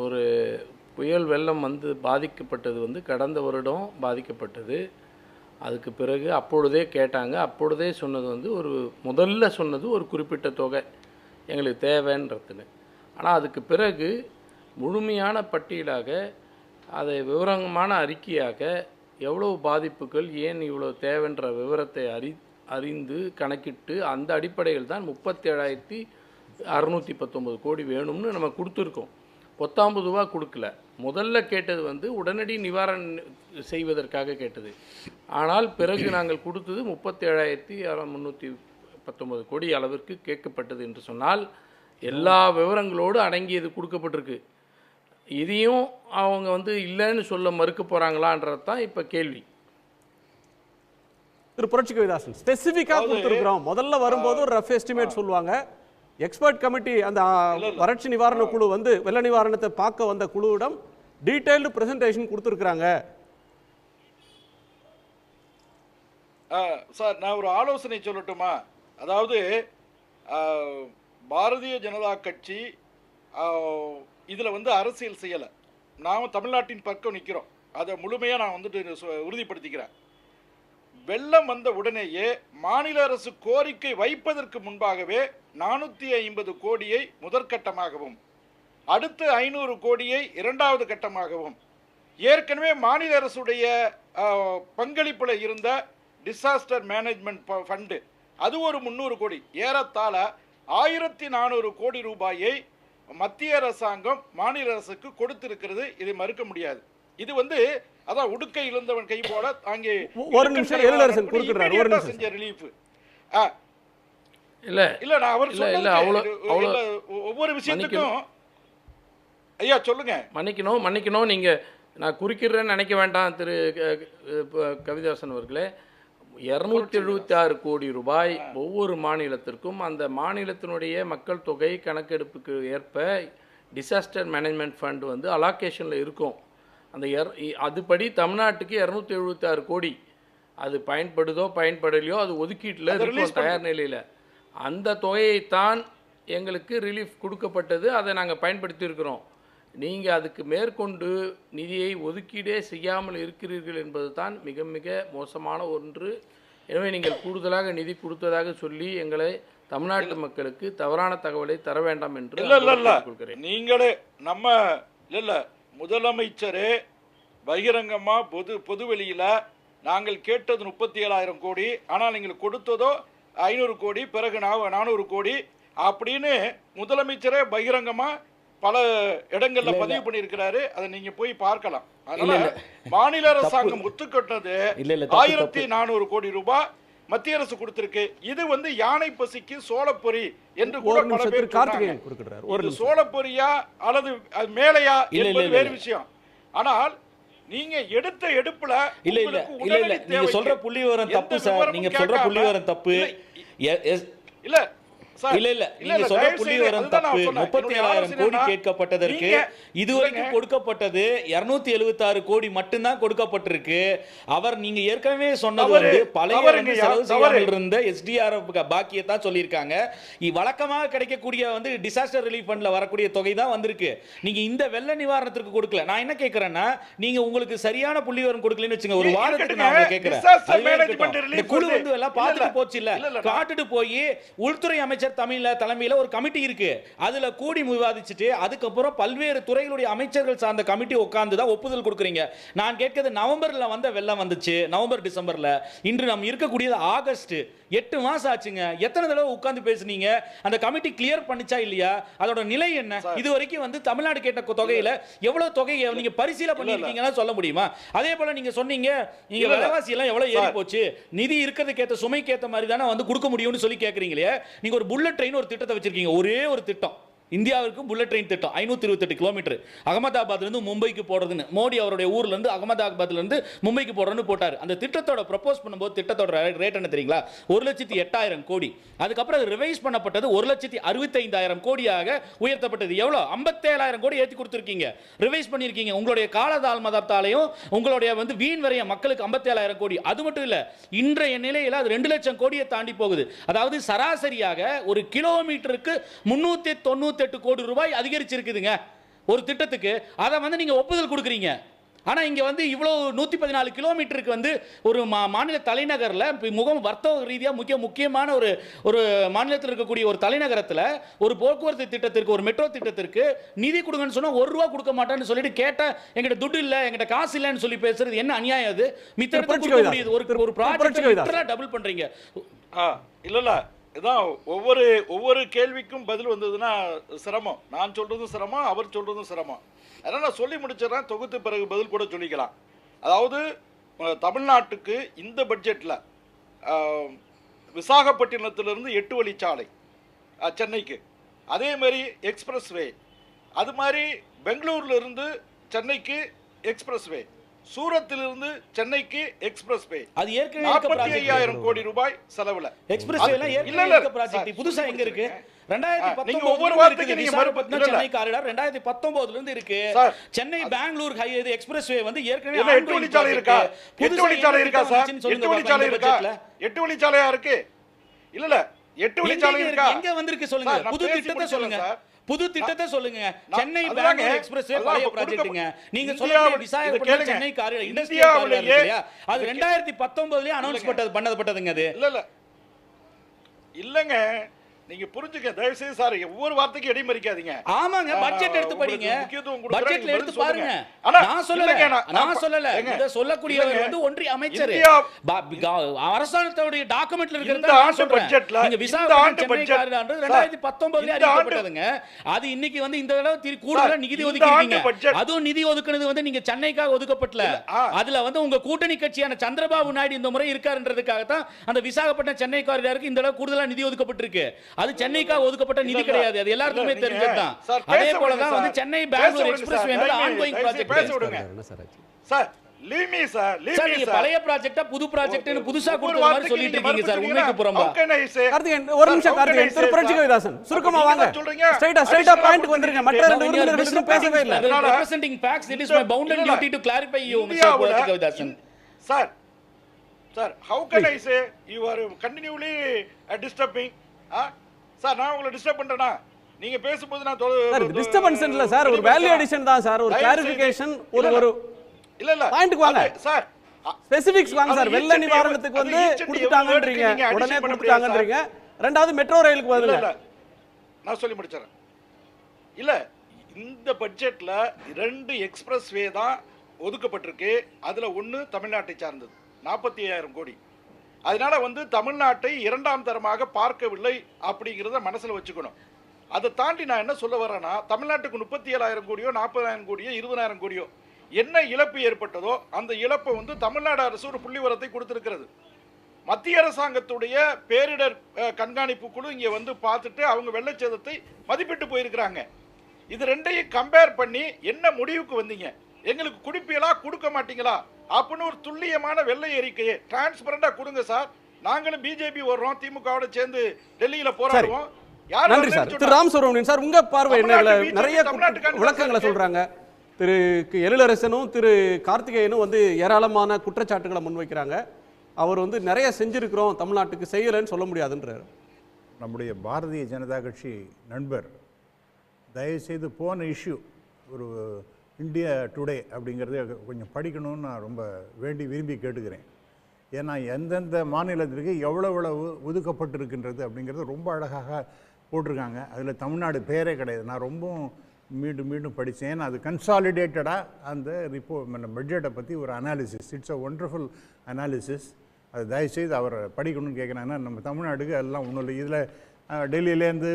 F: ஒரு புயல் வெள்ளம் வந்து பாதிக்கப்பட்டது வந்து கடந்த வருடம் பாதிக்கப்பட்டது. அதுக்கு பிறகு அப்பொழுதே கேட்டாங்க, அப்பொழுதே சொன்னது வந்து முதல்ல சொன்னது ஒரு குறிப்பிட்ட தொகை எங்களுக்கு தேவைன்றதுன்னு. ஆனால் அதுக்கு பிறகு முழுமையான பட்டியலாக அதை விவரமான அறிக்கையாக எவ்வளோ பாதிப்புகள், ஏன் இவ்வளோ தேவைன்ற விவரத்தை அறிந்து கணக்கிட்டு அந்த அடிப்படையில் தான் 37,619 கோடி வேணும்னு நம்ம கொடுத்துருக்கோம். 19 ரூபா கொடுக்கல. முதல்ல கேட்டது வந்து உடனடி நிவாரணம் செய்வதற்காக கேட்டது. ஆனால் பிறகு நாங்கள் கொடுத்தது 37,319 கோடி அளவிற்கு கேட்கப்பட்டது என்று சொன்னால் எல்லா விவரங்களோடு அடங்கியது கொடுக்கப்பட்டிருக்கு. இதையும் அவங்க வந்து இல்லைன்னு சொல்ல மறுக்க போகிறாங்களான்றது தான் இப்போ கேள்வி.
C: திரு புரட்சி கவிதாசன், ஸ்பெசிஃபிக்காக கொடுத்துருக்குறோம். முதல்ல வரும்போது ஒரு ரஃப் எஸ்டிமேட் சொல்லுவாங்க. எக்ஸ்பர்ட் கமிட்டி, அந்த வறட்சி நிவாரண குழு வந்து வெள்ள நிவாரணத்தை பார்க்க வந்த குழுவிடம் டீடைல்டு பிரசன்டேஷன் கொடுத்துருக்குறாங்க.
E: சார், நான் ஒரு ஆலோசனை சொல்லட்டுமா? அதாவது பாரதிய ஜனதா கட்சி இதில் வந்து அரசியல் செய்யலை. நாம் தமிழ்நாட்டின் பக்கம் நிற்கிறோம். அதை முழுமையாக நான் வந்துட்டு உறுதிப்படுத்திக்கிறேன். வெள்ளம் வந்த உடனேயே மாநில அரசு கோரிக்கை வைப்பதற்கு முன்பாகவே 450 கோடியை முதற்கட்டமாகவும் அடுத்த 500 கோடியை இரண்டாவது கட்டமாகவும் ஏற்கனவே மாநில அரசுடைய பங்களிப்பில் இருந்த டிசாஸ்டர் மேனேஜ்மெண்ட் ஃபண்டு அது ஒரு 300 கோடி, ஏறத்தாழ 1400 கோடி ரூபாயை மத்திய அரசாங்கம் மாநில அரசுக்கு கொடுத்திருக்கிறது. இதை மறுக்க முடியாது. இது அதான் உடுக்கை இழந்தவன் கை போல அங்கே
C: ஒரு நிமிஷம் எழிலரசன் குறுக்கிடுறார். ஒரு நிமிஷம்
E: செஞ்ச ரிலீஃப்
F: இல்ல
E: இல்ல நான் அவர்
F: இல்ல
E: சொல்ல ஒவ்வொரு விஷயத்துக்கும் ஐயா சொல்லுங்க.
F: மன்னிக்கணும் நீங்கள் நான் குறுக்கிடுறேன்னு நினைக்க வேண்டாம் திரு கவிதாசன் அவர்களே. 276 கோடி ரூபாய் ஒவ்வொரு மாநிலத்திற்கும் அந்த மாநிலத்தினுடைய மக்கள் தொகை கணக்கெடுப்புக்கு ஏற்ப டிசாஸ்டர் மேனேஜ்மெண்ட் ஃபண்ட் அலாகேஷனில் இருக்கும். அந்த அதுபடி தமிழ்நாட்டுக்கு 276 கோடி அது பயன்படுதோ பயன்படலையோ அது ஒதுக்கீட்டில் இருக்கும் தயார் நிலையில். அந்த தொகையைத்தான் எங்களுக்கு ரிலீஃப் கொடுக்கப்பட்டது, அதை நாங்கள் பயன்படுத்தியிருக்கிறோம். நீங்கள் அதுக்கு மேற்கொண்டு நிதியை ஒதுக்கீடே செய்யாமல் இருக்கிறீர்கள் என்பது தான் மிக மிக மோசமான ஒன்று. எனவே நீங்கள் கூடுதலாக நிதி கொடுத்ததாக சொல்லி எங்களை தமிழ்நாட்டு மக்களுக்கு தவறான தகவலை தர வேண்டாம் என்று
E: கேட்டுக்கொள்கிறேன். நீங்களே நம்ம இல்லை முதலமைச்சரே பகிரங்கமாக பொதுவெளியில் நாங்கள் கேட்டது 37,000 கோடி, ஆனால் நீங்கள் கொடுத்ததோ 500 கோடி, பிறகு 400 கோடி அப்படின்னு முதலமைச்சரே பகிரங்கமாக பல இடங்கள்ல பதிவு பண்ணியிருக்கிறாரு. அதை நீங்க போய் பார்க்கலாம். அதனால மாநில அரசாங்கம் ஒத்துக்கொண்டது 1400 கோடி ரூபாய் மத்திய அரசு கொடுத்திருக்கு. இது யானை பசிக்கு சோளப்பொரி என்று கூட பல பேர் சொல்றாங்க. சோளப்பொரியா அல்லது மேலையா என்பது வேறு விஷயம். ஆனால் நீங்க எடுத்த எடுப்புல
D: இல்ல இல்ல இல்ல இல்ல நீங்க சொல்ற புள்ளிவிவரம் தப்பு சார். நீங்க சொல்ற புள்ளிவிவரம் தப்பு.
E: இல்ல
D: இல்ல இல்ல நீங்க சொல்ற புள்ளிவிவரம் தப்பு. 37,000 கோடி கேட்கப்பட்டதற்கு இதுவரைக்கும் கொடுக்கப்பட்டது 276 கோடி மட்டும்தான் கொடுக்கப்பட்டிருக்கு. அவர் நீங்க ஏற்கனவே சொன்னது பழைய செலவு செய்யாமல் இருந்த SDRF பாக்கியத்தான் சொல்லியிருக்காங்க. வழக்கமாக கிடைக்கக்கூடிய டிசாஸ்டர் ரிலீஃப் ஃபண்ட்ல வரக்கூடிய தொகை தான் வந்திருக்கு. நீங்க இந்த வெள்ள நிவாரணத்திற்கு கொடுக்கல. நான் என்ன கேட்கிறேன்னா, நீங்க உங்களுக்கு சரியான புள்ளிவிவரம் கொடுக்கலன்னு வச்சுங்க, ஒரு வாரத்துக்கு நான் உங்களை கேட்கிறேன். குழு எல்லாம் பார்த்துட்டு போச்சு இல்ல, காட்டுட்டு போய் உள்துறை அமைச்சர் தலைமையில ஒரு கமிட்டி இருக்கு. அதுல கூடி விவாதிச்சுட்டு அதுக்கப்புறம் பல்வேறு துறைகளுடைய அமைச்சர்கள் சார்ந்த கமிட்டி உட்கார்ந்து தான் ஒப்புதல் கொடுக்குறீங்க. நான் கேட்கிறது நவம்பர்ல வந்த வெள்ளம் வந்துச்சு, நவம்பர் டிசம்பர்ல. இன்று நாம் இருக்கக்கூடியது ஆகஸ்ட். 8 மாசம் ஆச்சுங்க. எத்தனை தடவை உட்கார்ந்து பேசுனீங்க? அந்த கமிட்டி கிளியர் பண்ணிச்சா இல்லையா? அதோட நிலை என்ன? இது வரைக்கும் தமிழ்நாடு கேட்ட தொகையில எவ்வளவு தொகையை நீங்க பரிசீலனை பண்ணிருக்கீங்கன்னு சொல்ல முடியுமா? அதே போல நீங்க சொன்னீங்க நீங்க விலைவாசி எல்லாம் எவ்வளவு ஏறி போச்சு, நிதி இருக்கிறதுக்கு ஏத்த சுமைக்கு ஏத்த மாதிரி தானே கொடுக்க முடியும்னு சொல்லி கேக்குறீங்களே. நீங்க ஒரு புல்லட் ட்ரெயின் ஒரு திட்டத்தை வச்சிருக்கீங்க. ஒரே ஒரு திட்டம் இந்தியாவிற்கு புல்லட் ட்ரெயின் திட்டம் 528 கிலோமீட்டர் அகமதாபாத்ல இருந்து மும்பைக்கு போறதுன்னு மோடி அவருடைய ஊர்ல இருந்து அகமதாபாத்ல இருந்து மும்பைக்கு போறதுன்னு போட்டார். அந்த திட்டத்தோட ப்ரப்போஸ் பண்ணும்போது திட்டத்தோட ரேட் என்ன தெரியுங்களா? 1,08,000 கோடி. அதுக்கப்புறம் அது ரிவைஸ் பண்ணப்பட்டது 1,65,000 கோடியாக உயர்த்தப்பட்டது. எவ்வளவு? 57,000 கோடி ஏற்றி கொடுத்துருக்கீங்க, ரிவைஸ் பண்ணிருக்கீங்க. உங்களுடைய காலதாமதத்தாலையும் உங்களுடைய வீண் வரைய மக்களுக்கு 57,000 கோடி. அது மட்டும் இல்ல, இன்றைய நிலையில் அது 2 லட்சம் கோடியை தாண்டி போகுது. அதாவது சராசரியாக ஒரு கிலோமீட்டருக்கு 398 கோடி ரூபாய் அதிகரிச்சிருக்குதுங்க ஒரு திட்டத்துக்கு. அதை நீங்க ஒப்புதல் கொடுக்குறீங்க. ஆனா இங்க இவ்வளவு 114 கிலோமீட்டருக்கு ஒரு மாநில தலைநகர்ல முகம் வர்த்தக ரீதியா முக்கியமான ஒரு மாநிலத்தில் இருக்கக்கூடிய ஒரு தலைநகரத்துல ஒரு போக்குவரத்து திட்டத்திற்கு, ஒரு மெட்ரோ திட்டத்திற்கு நிதி கொடுங்கன்னு சொன்னா 1 ரூபா கொடுக்க மாட்டேன்னு சொல்லிட்டு கேட்டா எங்கிட்ட துட்டு இல்ல, எங்கிட்ட காசு இல்லன்னு சொல்லி பேசுறது என்ன அநியாயம்? அது மித்த ஒரு ப்ராஜெக்ட் டபுள் பண்றீங்க.
E: இல்ல இதான் ஒவ்வொரு கேள்விக்கும் பதில் வந்ததுன்னா சிரமம். நான் சொல்றதும் சிரமம், அவர் சொல்றதும் சிரமம். அதனால் நான் சொல்லி முடிச்சிடறேன், தொகுத்து பிறகு பதில் கூட சொல்லிக்கலாம். அதாவது தமிழ்நாட்டுக்கு இந்த பட்ஜெட்டில் விசாகப்பட்டினத்திலிருந்து 8 வழிச்சாலை சென்னைக்கு, அதே மாதிரி எக்ஸ்பிரஸ் வே, அது மாதிரி பெங்களூர்ல இருந்து சென்னைக்கு எக்ஸ்பிரஸ் வே, சூரத்திலிருந்து சென்னைக்கு எக்ஸ்பிரஸ் வே,
D: அது ஏற்கனவே
E: 45,000 கோடி ரூபாய் செலவுல.
D: எக்ஸ்பிரஸ் வே எல்லாம் ஏற்கனவே ப்ராஜெக்ட் புதுசா எங்க இருக்கு? 2019
E: ஒவ்வொரு வாரத்துக்கு நீங்க
D: சென்னை காரிடார் 2019 இருந்து இருக்கு. சென்னை பெங்களூர் ஹைவே எக்ஸ்பிரஸ் வே ஏற்கனவே
E: 8 வழிச்சாலை இருக்கா? 8 வழிச்சாலை இருக்கா சார்? 8 வழிச்சாலை இருக்கா? 8 வழிச்சாலையா இருக்கு? இல்ல 8 வழிச்சாலை இருக்கா?
D: எங்க வந்திருக்கு சொல்லுங்க. புது திட்டத்தை சொல்லுங்க. புது திட்டத்தை சொல்லுங்க. சென்னை
E: அதுதாங்க,
D: பெங்களூர் எக்ஸ்பிரஸ்வே
E: அதான்
D: பழைய
E: இப்ப
D: ப்ராஜெக்ட்டுங்க. நீங்க
E: இந்தியாவுல-
D: சொல்லக்கூடிய Visakhapatnam Chennai corridor industrial corridor இருக்கு இல்லையா, அது 2019லயே அனௌன்ஸ் பண்ணப்பட்டதுங்க. அது
E: இல்லங்க, நீங்க புரிஞ்சுக்க, தயவு செய்து சார் ஒவ்வொரு வார்த்தைக்கும் இடைமறிக்காதீங்க.
D: ஆமாங்க, பட்ஜெட் எடுத்து படிங்க, பட்ஜெட்ல எடுத்து பாருங்க.
E: ஆனா
D: நான் சொல்லல இத சொல்லக்கூடியவர் வந்து ஒன்றிய அமைச்சர், அரசாங்கத்தோட டாக்குமெண்ட்ல இருக்கிறது நான் சொல்றேன். நீங்க விசாகப்பட்டினம் சென்னை காரிடார் 2019லயே அறிவிக்கப்பட்டதுங்க. அது இன்னைக்கு வந்து இந்த தடவை கூடுதலா நிதி ஒதுக்கிட்டீங்க. அதுவும் நிதி ஒதுக்குனது வந்து நீங்க சென்னைக்காக ஒதுக்கப்பட்டல, அதுல வந்து உங்க கூட்டணி கட்சியான சந்திரபாபு நாயுடு இந்த முறை இருக்காருன்றதுக்காக தான் அந்த விசாகப்பட்டினம் சென்னை காரிடாருக்கு இந்த தடவை கூடுதலா நிதி ஒதுக்கப்பட்டிருக்கு. அது சென்னைக்காக ஒதுக்கப்பட்ட நிதி கிடையாது, அது எல்லாருக்குமே தெரிஞ்சதுதான். அதே போல தான் வந்து சென்னை பெங்களூர் எக்ஸ்பிரஸ் வேண்டது ஆன்கோயிங் ப்ராஜெக்ட்.
E: பேச விடுங்க சார். Leave me sir.
D: நீங்க பழைய ப்ராஜெக்ட்டா புது ப்ராஜெக்ட்னு புதுசா கொடுத்த மாதிரி சொல்லிட்டு இருக்கீங்க சார். உண்மைக்கு புறம்பா.
C: கார்த்திகேயன் ஒரு நிமிஷம். கார்த்திகேயன் திரு புரட்சி கவிதாசன் சுருக்கமா வாங்க. ஸ்ட்ரைட்டா பாயிண்ட் வந்துருங்க. மற்ற ரெண்டு விருந்தினர்கள் பேசவே இல்ல.
D: representing facts, it is my bounden duty to clarify you, Mr. புரட்சி Kavidasan.
E: Sir how can I say you are continually disturbing? Sir நான் உங்களை டிஸ்டர்ப் பண்றேனா? நீங்க பேசும்போது நான்
C: சார் டிஸ்டர்பன்ஸ் இல்ல சார், ஒரு வேல்யூ அடிஷன் தான் சார், ஒரு கிளாரிஃபிகேஷன், ஒரு
E: இல்ல
C: பாயிண்ட்க்கு வாங்க
E: சார்.
C: ஸ்பெசிபிக்ஸ் வாங்க சார். வெள்ள நிவாரணத்துக்கு வந்து கொடுத்துட்டாங்கன்றீங்க, உடனே கொடுத்துட்டாங்கன்றீங்க. ரெண்டாவது மெட்ரோ ரயிலுக்கு பதிலா
E: நான் சொல்லி முடிச்சறேன். இல்ல இந்த பட்ஜெட்ல 2 எக்ஸ்பிரஸ் வே தான் ஒதுக்கப்பட்டிருக்கு. அதுல ஒன்னு தமிழ்நாட்டை சார்ந்தது 45,000 கோடி. அதனால வந்து தமிழ்நாட்டை இரண்டாம் தரமாக பார்க்கவில்லை அப்படிங்கிறத மனசுல வச்சுக்கணும். அதை தாண்டி நான் என்ன சொல்ல வரேன்னா, தமிழ்நாட்டுக்கு 37,000 கோடியோ 40,000 கோடியோ 20,000 கோடியோ என்ன இழப்பு ஏற்பட்டதோ அந்த இழப்பை வந்து தமிழ்நாடு அரசு ஒரு புள்ளிவரத்தை கொடுத்திருக்கிறது. மத்திய அரசாங்கத்துடைய பேரிடர் கண்காணிப்பு குழு இங்கே வந்து பார்த்துட்டு அவங்க வெள்ளச்சேதத்தை மதிப்பிட்டு போயிருக்கிறாங்க. இது ரெண்டையும் கம்பேர் பண்ணி என்ன முடிவுக்கு வந்தீங்க? எங்களுக்கு குடிப்பீங்களா கொடுக்க மாட்டீங்களா அப்படின்னு ஒரு துல்லியமான வெள்ளை அறிக்கையை டிரான்ஸ்பரண்டா கொடுங்க சார். நாங்களும் பிஜேபி வர்றோம், திமுகவோட சேர்ந்து டெல்லியில போராடுவோம்.
C: நன்றி சார். திரு ராம் சுப்ரமணியன் சார், உங்க பார்வை என்ன? நிறைய விளக்கங்களை சொல்றாங்க. திரு எழிலரசனும் திரு கார்த்திகேயனும் வந்து ஏராளமான குற்றச்சாட்டுகளை முன்வைக்கிறாங்க. அவர் வந்து நிறைய செஞ்சிருக்கிறோம், தமிழ்நாட்டுக்கு செய்யலைன்னு சொல்ல முடியாதுன்றார்.
G: நம்முடைய பாரதிய ஜனதா கட்சி நண்பர் தயவுசெய்து போன இஷ்யூ ஒரு இந்தியா டுடே அப்படிங்கிறத கொஞ்சம் படிக்கணும்னு நான் ரொம்ப விரும்பி கேட்டுக்கிறேன். ஏன்னா எந்தெந்த மாநிலத்திற்கு எவ்வளவு ஒதுக்கப்பட்டிருக்கின்றது அப்படிங்கிறது ரொம்ப அழகாக போட்டிருக்காங்க. அதில் தமிழ்நாடு பேரே கிடையாது. நான் ரொம்பவும் மீண்டும் படித்தேன். அது கன்சாலிடேட்டடாக அந்த பட்ஜெட்டை பற்றி ஒரு analysis, it's a wonderful analysis. அது தயவுசெய்து அவர் படிக்கணும்னு கேட்குறேன். ஏன்னா நம்ம தமிழ்நாட்டுக்கு எல்லாம் ஒன்றும் இல்லை. இதில் டெல்லியிலேருந்து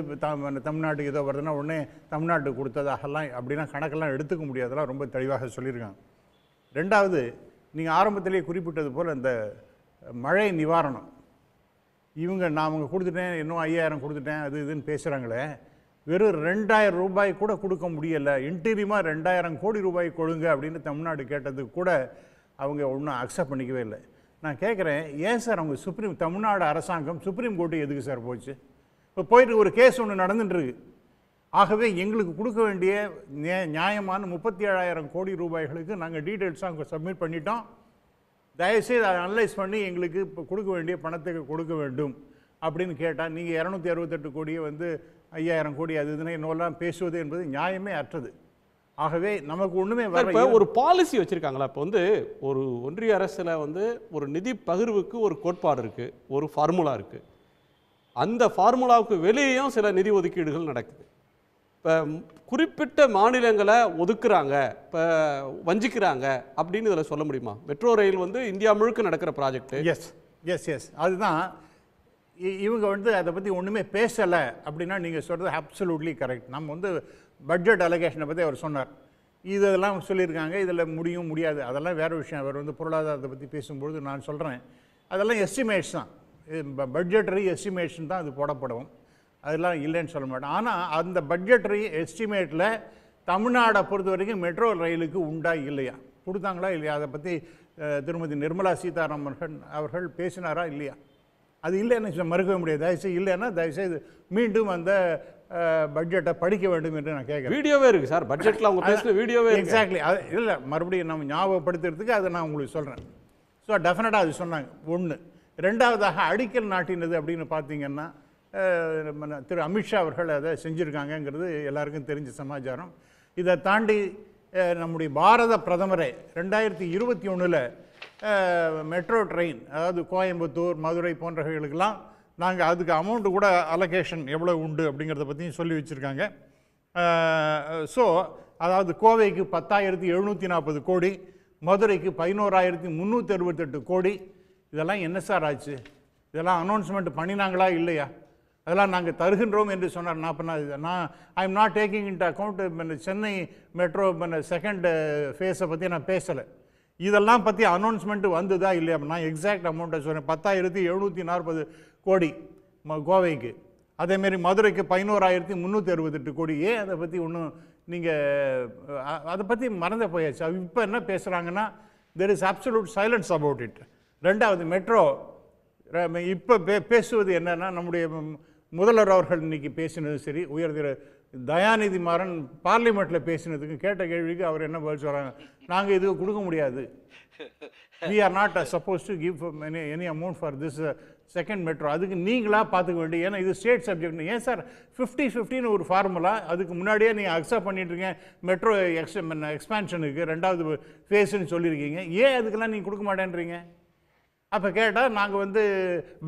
G: தமிழ்நாட்டுக்கு ஏதோ வருதுன்னா உடனே தமிழ்நாட்டுக்கு கொடுத்ததாகலாம் அப்படின்னா கணக்கெல்லாம் எடுத்துக்க முடியாதெல்லாம் ரொம்ப தெளிவாக சொல்லியிருக்காங்க. ரெண்டாவது, நீங்கள் ஆரம்பத்திலேயே குறிப்பிட்டது போல் இந்த மழை நிவாரணம் நான் அவங்க கொடுத்துட்டேன், இன்னும் 5,000 கொடுத்துட்டேன், அது இதுன்னு பேசுகிறாங்களே. வெறும் 2,000 ரூபாய் கூட கொடுக்க முடியலை. இன்டீரியமாக 2,000 கோடி ரூபாய் கொடுங்க அப்படின்னு தமிழ்நாடு கேட்டதுக்கு கூட அவங்க ஒன்றும் அக்செப்ட் பண்ணிக்கவே இல்லை. நான் கேட்குறேன், ஏன் சார் அவங்க தமிழ்நாடு அரசாங்கம் சுப்ரீம் கோர்ட்டு எதுக்கு சார் போச்சு? இப்போ போயிட்டு ஒரு கேஸ் ஒன்று நடந்துட்டுருக்கு. ஆகவே எங்களுக்கு கொடுக்க வேண்டிய நியாயமான 37,000 கோடி ரூபாய்களுக்கு நாங்கள் டீட்டெயில்ஸாக சப்மிட் பண்ணிட்டோம். தயவுசெய்து அதை அனலைஸ் பண்ணி எங்களுக்கு இப்போ கொடுக்க வேண்டிய பணத்தை கொடுக்க வேண்டும் அப்படின்னு கேட்டால், நீங்கள் 268 கோடியை வந்து 5,000 கோடி அது இதுன்னு இன்னொல்லாம் பேசுவது என்பது நியாயமே அற்றது. ஆகவே நமக்கு ஒன்றுமே
C: இப்போ ஒரு பாலிசி வச்சுருக்காங்களா? இப்போ வந்து ஒரு ஒன்றிய அரசில் வந்து ஒரு நிதி பகிர்வுக்கு ஒரு கோட்பாடு இருக்குது, ஒரு ஃபார்முலா இருக்குது. அந்த ஃபார்முலாவுக்கு வெளியேயும் சில நிதி ஒதுக்கீடுகள் நடக்குது. இப்போ குறிப்பிட்ட மாநிலங்களை ஒதுக்குறாங்க, இப்போ வஞ்சிக்கிறாங்க அப்படின்னு இதில் சொல்ல முடியுமா? மெட்ரோ ரயில் வந்து இந்தியா முழுக்க நடக்கிற ப்ராஜெக்ட்.
G: எஸ் அதுதான். இவங்க வந்து அதை பற்றி ஒன்றுமே பேசலை அப்படின்னா நீங்கள் சொல்கிறது அப்சல்யூட்லி கரெக்ட். நம்ம வந்து பட்ஜெட் அலோகேஷனை பற்றி அவர் சொன்னார். இதெல்லாம் சொல்லியிருக்காங்க, இதில் முடியாது, அதெல்லாம் வேறு விஷயம். அவர் வந்து பொருளாதாரத்தை பற்றி பேசும்பொழுது நான் சொல்கிறேன், அதெல்லாம் எஸ்டிமேட்ஸ் தான், பட்ஜெட்டரி எஸ்டிமேஷன் தான் அது போடப்படும். அதெல்லாம் இல்லைன்னு சொல்ல மாட்டேன். ஆனால் அந்த பட்ஜெட்டரி எஸ்டிமேட்டில் தமிழ்நாடை பொறுத்த வரைக்கும் மெட்ரோ ரயிலுக்கு உண்டா இல்லையா, கொடுத்தாங்களா இல்லையா, அதை பற்றி திருமதி நிர்மலா சீதாராமன் அவர்கள் பேசினாரா இல்லையா? அது இல்லைன்னு மறுக்கவே முடியாது. தயவுசெய்து இல்லைன்னா தயவுசெய்து மீண்டும் அந்த பட்ஜெட்டை படிக்க வேண்டும் என்று நான் கேட்குறேன்.
C: வீடியோவே இருக்குது சார், பட்ஜெட்டில் அவங்க பேசுகிற வீடியோவே.
G: எக்ஸாக்ட்லி. அது இல்லை, மறுபடியும் நம்ம ஞாபகப்படுத்துறதுக்கு அதை நான் உங்களுக்கு சொல்கிறேன். ஸோ டெஃபினட்டாக அது சொன்னாங்க. ஒன்று. ரெண்டாவதாக அடிக்கல் நாட்டினது அப்படின்னு பார்த்தீங்கன்னா திரு அமித்ஷா அவர்கள் அதை செஞ்சுருக்காங்கங்கிறது எல்லாருக்கும் தெரிஞ்ச சமாச்சாரம். இதை தாண்டி நம்முடைய பாரத பிரதமரை 2021 மெட்ரோ ட்ரெயின், அதாவது கோயம்புத்தூர், மதுரை போன்றவைகளுக்கெல்லாம் நாங்கள் அதுக்கு அமௌண்ட்டு கூட அலோகேஷன் எவ்வளோ உண்டு அப்படிங்கிறத பற்றியும் சொல்லி வச்சுருக்காங்க. ஸோ அதாவது கோவைக்கு 10,740 கோடி, மதுரைக்கு 11,368 கோடி. இதெல்லாம் என்ன சார் ஆச்சு? இதெல்லாம் அனௌன்ஸ்மெண்ட் பண்ணினாங்களா இல்லையா? அதெல்லாம் நாங்கள் தருகின்றோம் என்று சொன்னார். நான் I am not taking int account Chennai metro second ஃபேஸை பற்றி நான் பேசலை. இதெல்லாம் பற்றி அனௌன்ஸ்மெண்ட்டு வந்ததா இல்லையா? நான் எக்ஸாக்ட் அமௌண்ட்டை சொன்னேன். 10,740 கோடி கோவைக்கு. அதேமாரி மதுரைக்கு 11,368 கோடி. ஏன் அதை பற்றி ஒன்றும் நீங்கள் அதை பற்றி மறந்து போயாச்சு. இப்போ என்ன பேசுகிறாங்கன்னா, there is absolute silence about it. ரெண்டாவது, மெட்ரோ இப்போ பேசுவது என்னென்னா, நம்முடைய முதல்வர் அவர்கள் இன்றைக்கி பேசினது சரி, உயர்திரு தயாநிதி மாறன் பார்லிமெண்ட்டில் பேசினதுக்கு கேட்ட கேள்விக்கு அவர் என்ன பதில் சொல்கிறாங்க, நாங்கள் இது கொடுக்க முடியாது, we are not supposed to give any amount for this second metro. அதுக்கு நீங்களாக பார்த்துக்க வேண்டிய, ஏன்னா இது ஸ்டேட் சப்ஜெக்ட்னு. ஏன் சார் 50-50ன்னு ஒரு ஃபார்முலா, அதுக்கு முன்னாடியே நீங்கள் அக்செப்ட் பண்ணிட்டுருக்கீங்க. மெட்ரோ எக்ஸ்பேன்ஷனுக்கு 2வது ஃபேஸுன்னு சொல்லியிருக்கீங்க, ஏன் அதுக்கெல்லாம் நீங்கள் கொடுக்க மாட்டேன்றீங்க? அப்போ கேட்டால் நாங்கள்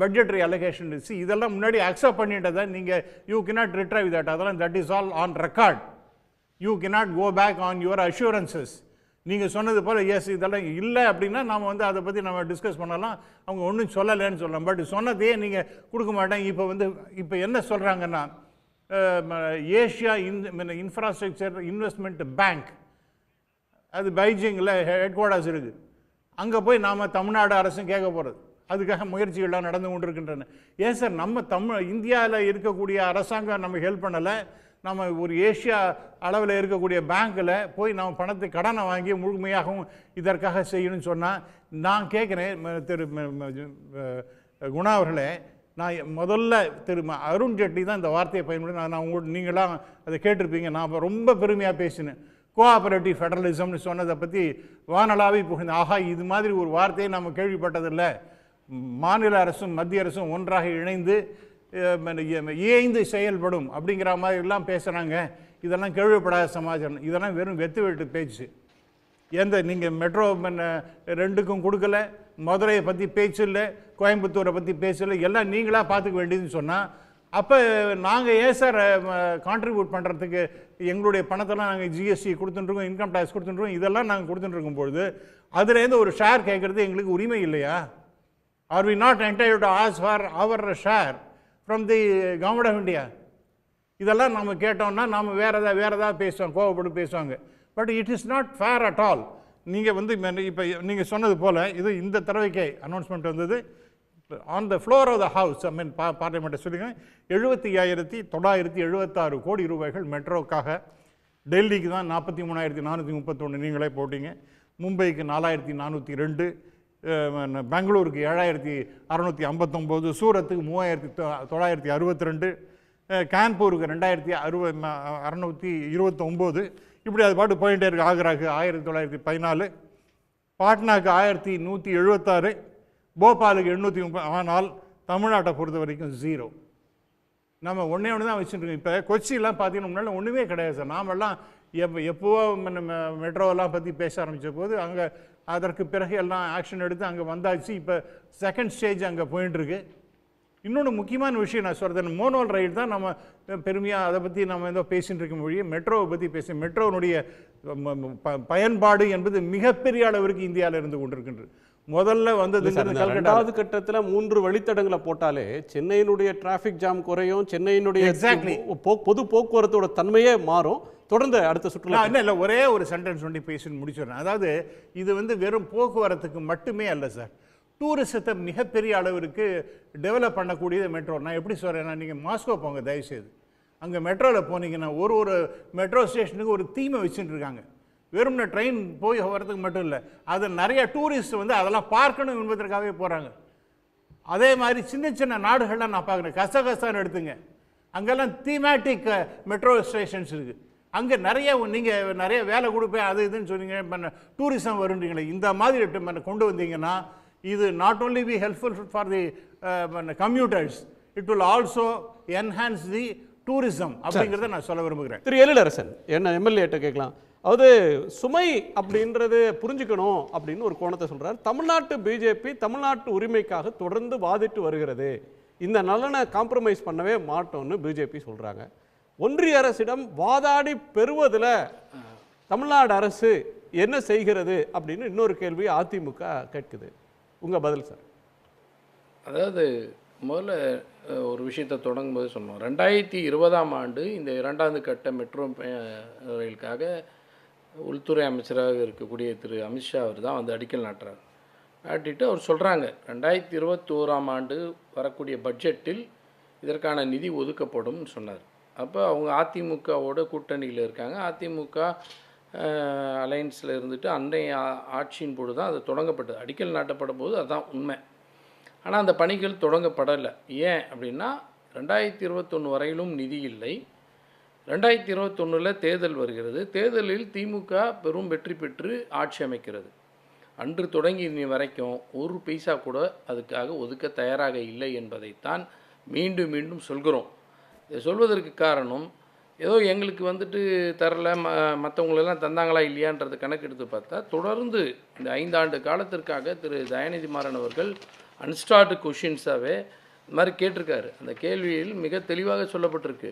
G: பட்ஜெட்ரி அலோகேஷன் இதெல்லாம் முன்னாடி அக்செப்ட் பண்ணிட்டதை நீங்கள் யூ cannot retrieve that. அதெல்லாம் that is all on record. You cannot go back on your assurances. நீங்கள் சொன்னது போல் எஸ் இதெல்லாம் இல்லை அப்படின்னா நாம் அதை பற்றி நம்ம டிஸ்கஸ் பண்ணலாம். அவங்க ஒன்றும் சொல்லலைன்னு சொல்லலாம். பட் சொன்னதையே நீங்கள் கொடுக்க மாட்டேன். இப்போ என்ன சொல்கிறாங்கன்னா, ஏஷியா இன்ஃப்ராஸ்ட்ரக்சர் இன்வெஸ்ட்மெண்ட் பேங்க், அது பைஜிங்கில் ஹெட் குவார்ட்டர்ஸ் இருக்குது. அங்கே போய் நாம் தமிழ்நாடு அரசும் கேட்க போகிறது. அதுக்காக முயற்சிகள்லாம் நடந்து கொண்டு இருக்கின்றன. ஏன் சார் நம்ம இந்தியாவில் இருக்கக்கூடிய அரசாங்கம் நம்ம ஹெல்ப் பண்ணலை, நம்ம ஒரு ஏஷியா அளவில் இருக்கக்கூடிய பேங்க்கில் போய் நம்ம பணத்தை கடனை வாங்கி முழுமையாகவும் இதற்காக செய்யணும்னு சொன்னால், நான் கேட்குறேன் திரு குணா அவர்களே, நான் முதல்ல திரு அருண் ஜேட்லி தான் இந்த வார்த்தையை பயன்படுத்தி நான் நீங்களாம் அதை கேட்டிருப்பீங்க. நான் ரொம்ப பெருமையாக பேசினேன். கோஆபரேட்டிவ் ஃபெடரலிசம்னு சொன்னதை பற்றி வானளாவி புகுந்தேன். ஆஹா, இது மாதிரி ஒரு வார்த்தையை நம்ம கேள்விப்பட்டதில்லை. மாநில அரசும் மத்திய அரசும் ஒன்றாக இணைந்து இயைந்து செயல்படும் அப்படிங்கிற மாதிரிலாம் பேசுகிறாங்க. இதெல்லாம் கேள்விப்படாத சமாச்சாரம். இதெல்லாம் வெறும் வெத்து பேச்சு. நீங்கள் மெட்ரோ 2க்கும் கொடுக்கல, மதுரையை பற்றி பேச்சு இல்லை, கோயம்புத்தூரை பற்றி பேச்சு இல்லை, எல்லாம் நீங்களாக பார்த்துக்க வேண்டியதுன்னு சொன்னால், அப்போ நாங்கள் ஏன் சார் கான்ட்ரிபியூட் பண்ணுறதுக்கு எங்களுடைய பணத்தெல்லாம் நாங்கள் ஜிஎஸ்டி கொடுத்துட்டுருக்கோம், இன்கம் டேக்ஸ் கொடுத்துட்டுருக்கோம், இதெல்லாம் நாங்கள் கொடுத்துட்டுருக்கும் பொழுது அதுலேருந்து ஒரு ஷேர் கேட்குறது எங்களுக்கு உரிமை இல்லையா? Are we not entitled to ask for our share from the government of India? இதெல்லாம் நம்ம கேட்டோம்னா நாம் வேறு ஏதாவது பேசுவோம், கோவப்பட்டு பேசுவாங்க. But it is not fair at all. நீங்கள் இப்போ நீங்கள் சொன்னது போல் இந்த தடவைக்கே அனௌன்ஸ்மெண்ட் வந்தது on the floor of the house, பார்லிமெண்ட்டை சொல்லிங்க, 75,976 கோடி ரூபாய்கள் மெட்ரோக்காக. டெல்லிக்கு தான் 43,431 நீங்களே போட்டிங்க, மும்பைக்கு 4,402, பெங்களூருக்கு 7,659, சூரத்துக்கு 3,962, கான்பூருக்கு 2,629, இப்படி அது பாட்டு போயிட்டே இருக்குது. ஆக்ராவுக்கு 1,914, பாட்னாக்கு 1,176, போபாலுக்கு 830. ஆனால் தமிழ்நாட்டை பொறுத்த வரைக்கும் 0. நம்ம ஒன்றே தான் வச்சுருக்கோம். இப்போ கொச்சிலாம் பார்த்தீங்கன்னா முன்னாடி ஒன்றுமே கிடையாது சார். நாமெல்லாம் எப்போவோ மெட்ரோவெல்லாம் பற்றி பேச ஆரம்பித்த போது அங்கே அதற்கு பிறகு எல்லாம் ஆக்ஷன் எடுத்து அங்கே வந்தாச்சு. இப்போ செகண்ட் ஸ்டேஜ் அங்கே போயிட்டுருக்கு. இன்னொன்று முக்கியமான விஷயம் நான் சொல்கிறது, மோனோல் ரயில் தான் நம்ம பெருமையாக அதை பற்றி நம்ம ஏதோ பேசிகிட்டு இருக்க மொழியை மெட்ரோவை பற்றி பேச, மெட்ரோனுடைய பயன்பாடு என்பது மிகப்பெரிய அளவிற்கு இந்தியாவில் இருந்து கொண்டிருக்கின்றது. முதல்ல வந்தது
C: 2வது கட்டத்தில் 3 வழித்தடங்களை போட்டாலே சென்னையினுடைய டிராஃபிக் ஜாம் குறையும், சென்னையினுடைய பொது போக்குவரத்தோட தன்மையே மாறும். தொடர்ந்து அடுத்த சுற்றுலா
B: இல்லை ஒரே ஒரு சென்டென்ஸ் ஒன்று பேசி முடிச்சிடறேன். அதாவது இது வெறும் போக்குவரத்துக்கு மட்டுமே அல்ல சார், டூரிசத்தை மிகப்பெரிய அளவிற்கு டெவலப் பண்ணக்கூடியது மெட்ரோ. நான் எப்படி சொல்கிறேன்னா, நீங்கள் மாஸ்கோ போங்க தயவுசெய்து, அங்கே மெட்ரோவில் போனீங்கன்னா ஒரு மெட்ரோ ஸ்டேஷனுக்கு ஒரு தீமை வச்சுட்டு இருக்காங்க. வெறும் ட்ரெயின் போய் வரதுக்கு மட்டும் இல்லை, அது நிறைய டூரிஸ்ட் அதெல்லாம் பார்க்கணும் என்பதற்காகவே போகிறாங்க. அதே மாதிரி சின்ன சின்ன நாடுகள்லாம் நான் பார்க்குறேன். கசகசான்னு எடுத்துங்க, அங்கெல்லாம் தீமேட்டிக் மெட்ரோ ஸ்டேஷன்ஸ் இருக்குது. அங்கே நீங்கள் நிறைய வேலை கொடுப்பேன் அது இதுன்னு சொன்னீங்க, டூரிசம் வருன்றீங்களே. இந்த மாதிரி கொண்டு வந்தீங்கன்னா இது not only be helpful for the computers,
G: it will also enhance the tourism அப்படிங்கிறத நான் சொல்ல விரும்புகிறேன்.
C: திரு எழிலரசன் என்ன எம்எல்ஏட்ட கேட்கலாம். அதாவது சுமை அப்படின்றது புரிஞ்சுக்கணும் அப்படின்னு ஒரு கோணத்தை சொல்றார். தமிழ்நாட்டு பிஜேபி தமிழ்நாட்டு உரிமைக்காக தொடர்ந்து வாதிட்டு வருகிறது, இந்த நலனை காம்ப்ரமைஸ் பண்ணவே மாட்டோம்னு பிஜேபி சொல்றாங்க. ஒன்றிய அரசிடம் வாதாடி பெறுவதில் தமிழ்நாடு அரசு என்ன செய்கிறது அப்படின்னு இன்னொரு கேள்வி அதிமுக கேட்குது. உங்க பதில் சார்.
F: அதாவது முதல்ல ஒரு விஷயத்தை தொடங்கும்போது சொன்னோம், 2020ஆம் ஆண்டு இந்த 2வது கட்ட மெட்ரோ ரயிலுக்காக உள்துறை அமைச்சராக இருக்கக்கூடிய திரு அமித்ஷா அவர் தான் வந்து அடிக்கல் நாட்டுறார். நாட்டிட்டு அவர் சொல்கிறாங்க 2021ஆம் ஆண்டு வரக்கூடிய பட்ஜெட்டில் இதற்கான நிதி ஒதுக்கப்படும் சொன்னார். அப்போ அவங்க அதிமுகவோட கூட்டணியில் இருக்காங்க. அதிமுக அலையன்ஸில் இருந்துட்டு அன்றைய ஆட்சியின் போது தான் அது தொடங்கப்பட்டது. அடிக்கல் நாட்டப்படும் போது அதுதான் உண்மை. ஆனால் அந்த பணிகள் தொடங்கப்படலை. ஏன் அப்படின்னா 2021 வரையிலும் நிதி இல்லை. 2021 தேர்தல் வருகிறது. தேர்தலில் திமுக பெரும் வெற்றி பெற்று ஆட்சி அமைக்கிறது. அன்று தொடங்கி இனி வரைக்கும் ஒரு பைசா கூட அதுக்காக ஒதுக்க தயாராக இல்லை என்பதைத்தான் மீண்டும் மீண்டும் சொல்கிறோம். இதை சொல்வதற்கு காரணம், ஏதோ எங்களுக்கு வந்துட்டு தரல, மற்றவங்களெல்லாம் தந்தாங்களா இல்லையான்றது கணக்கெடுத்து பார்த்தா தொடர்ந்து இந்த 5 ஆண்டு காலத்திற்காக திரு தயாநிதி மாறன் அவர்கள் அன்ஸ்டார்டு கொஷின்ஸாகவே இந்த மாதிரி கேட்டிருக்காரு. அந்த கேள்வியில் மிக தெளிவாக சொல்லப்பட்டிருக்கு.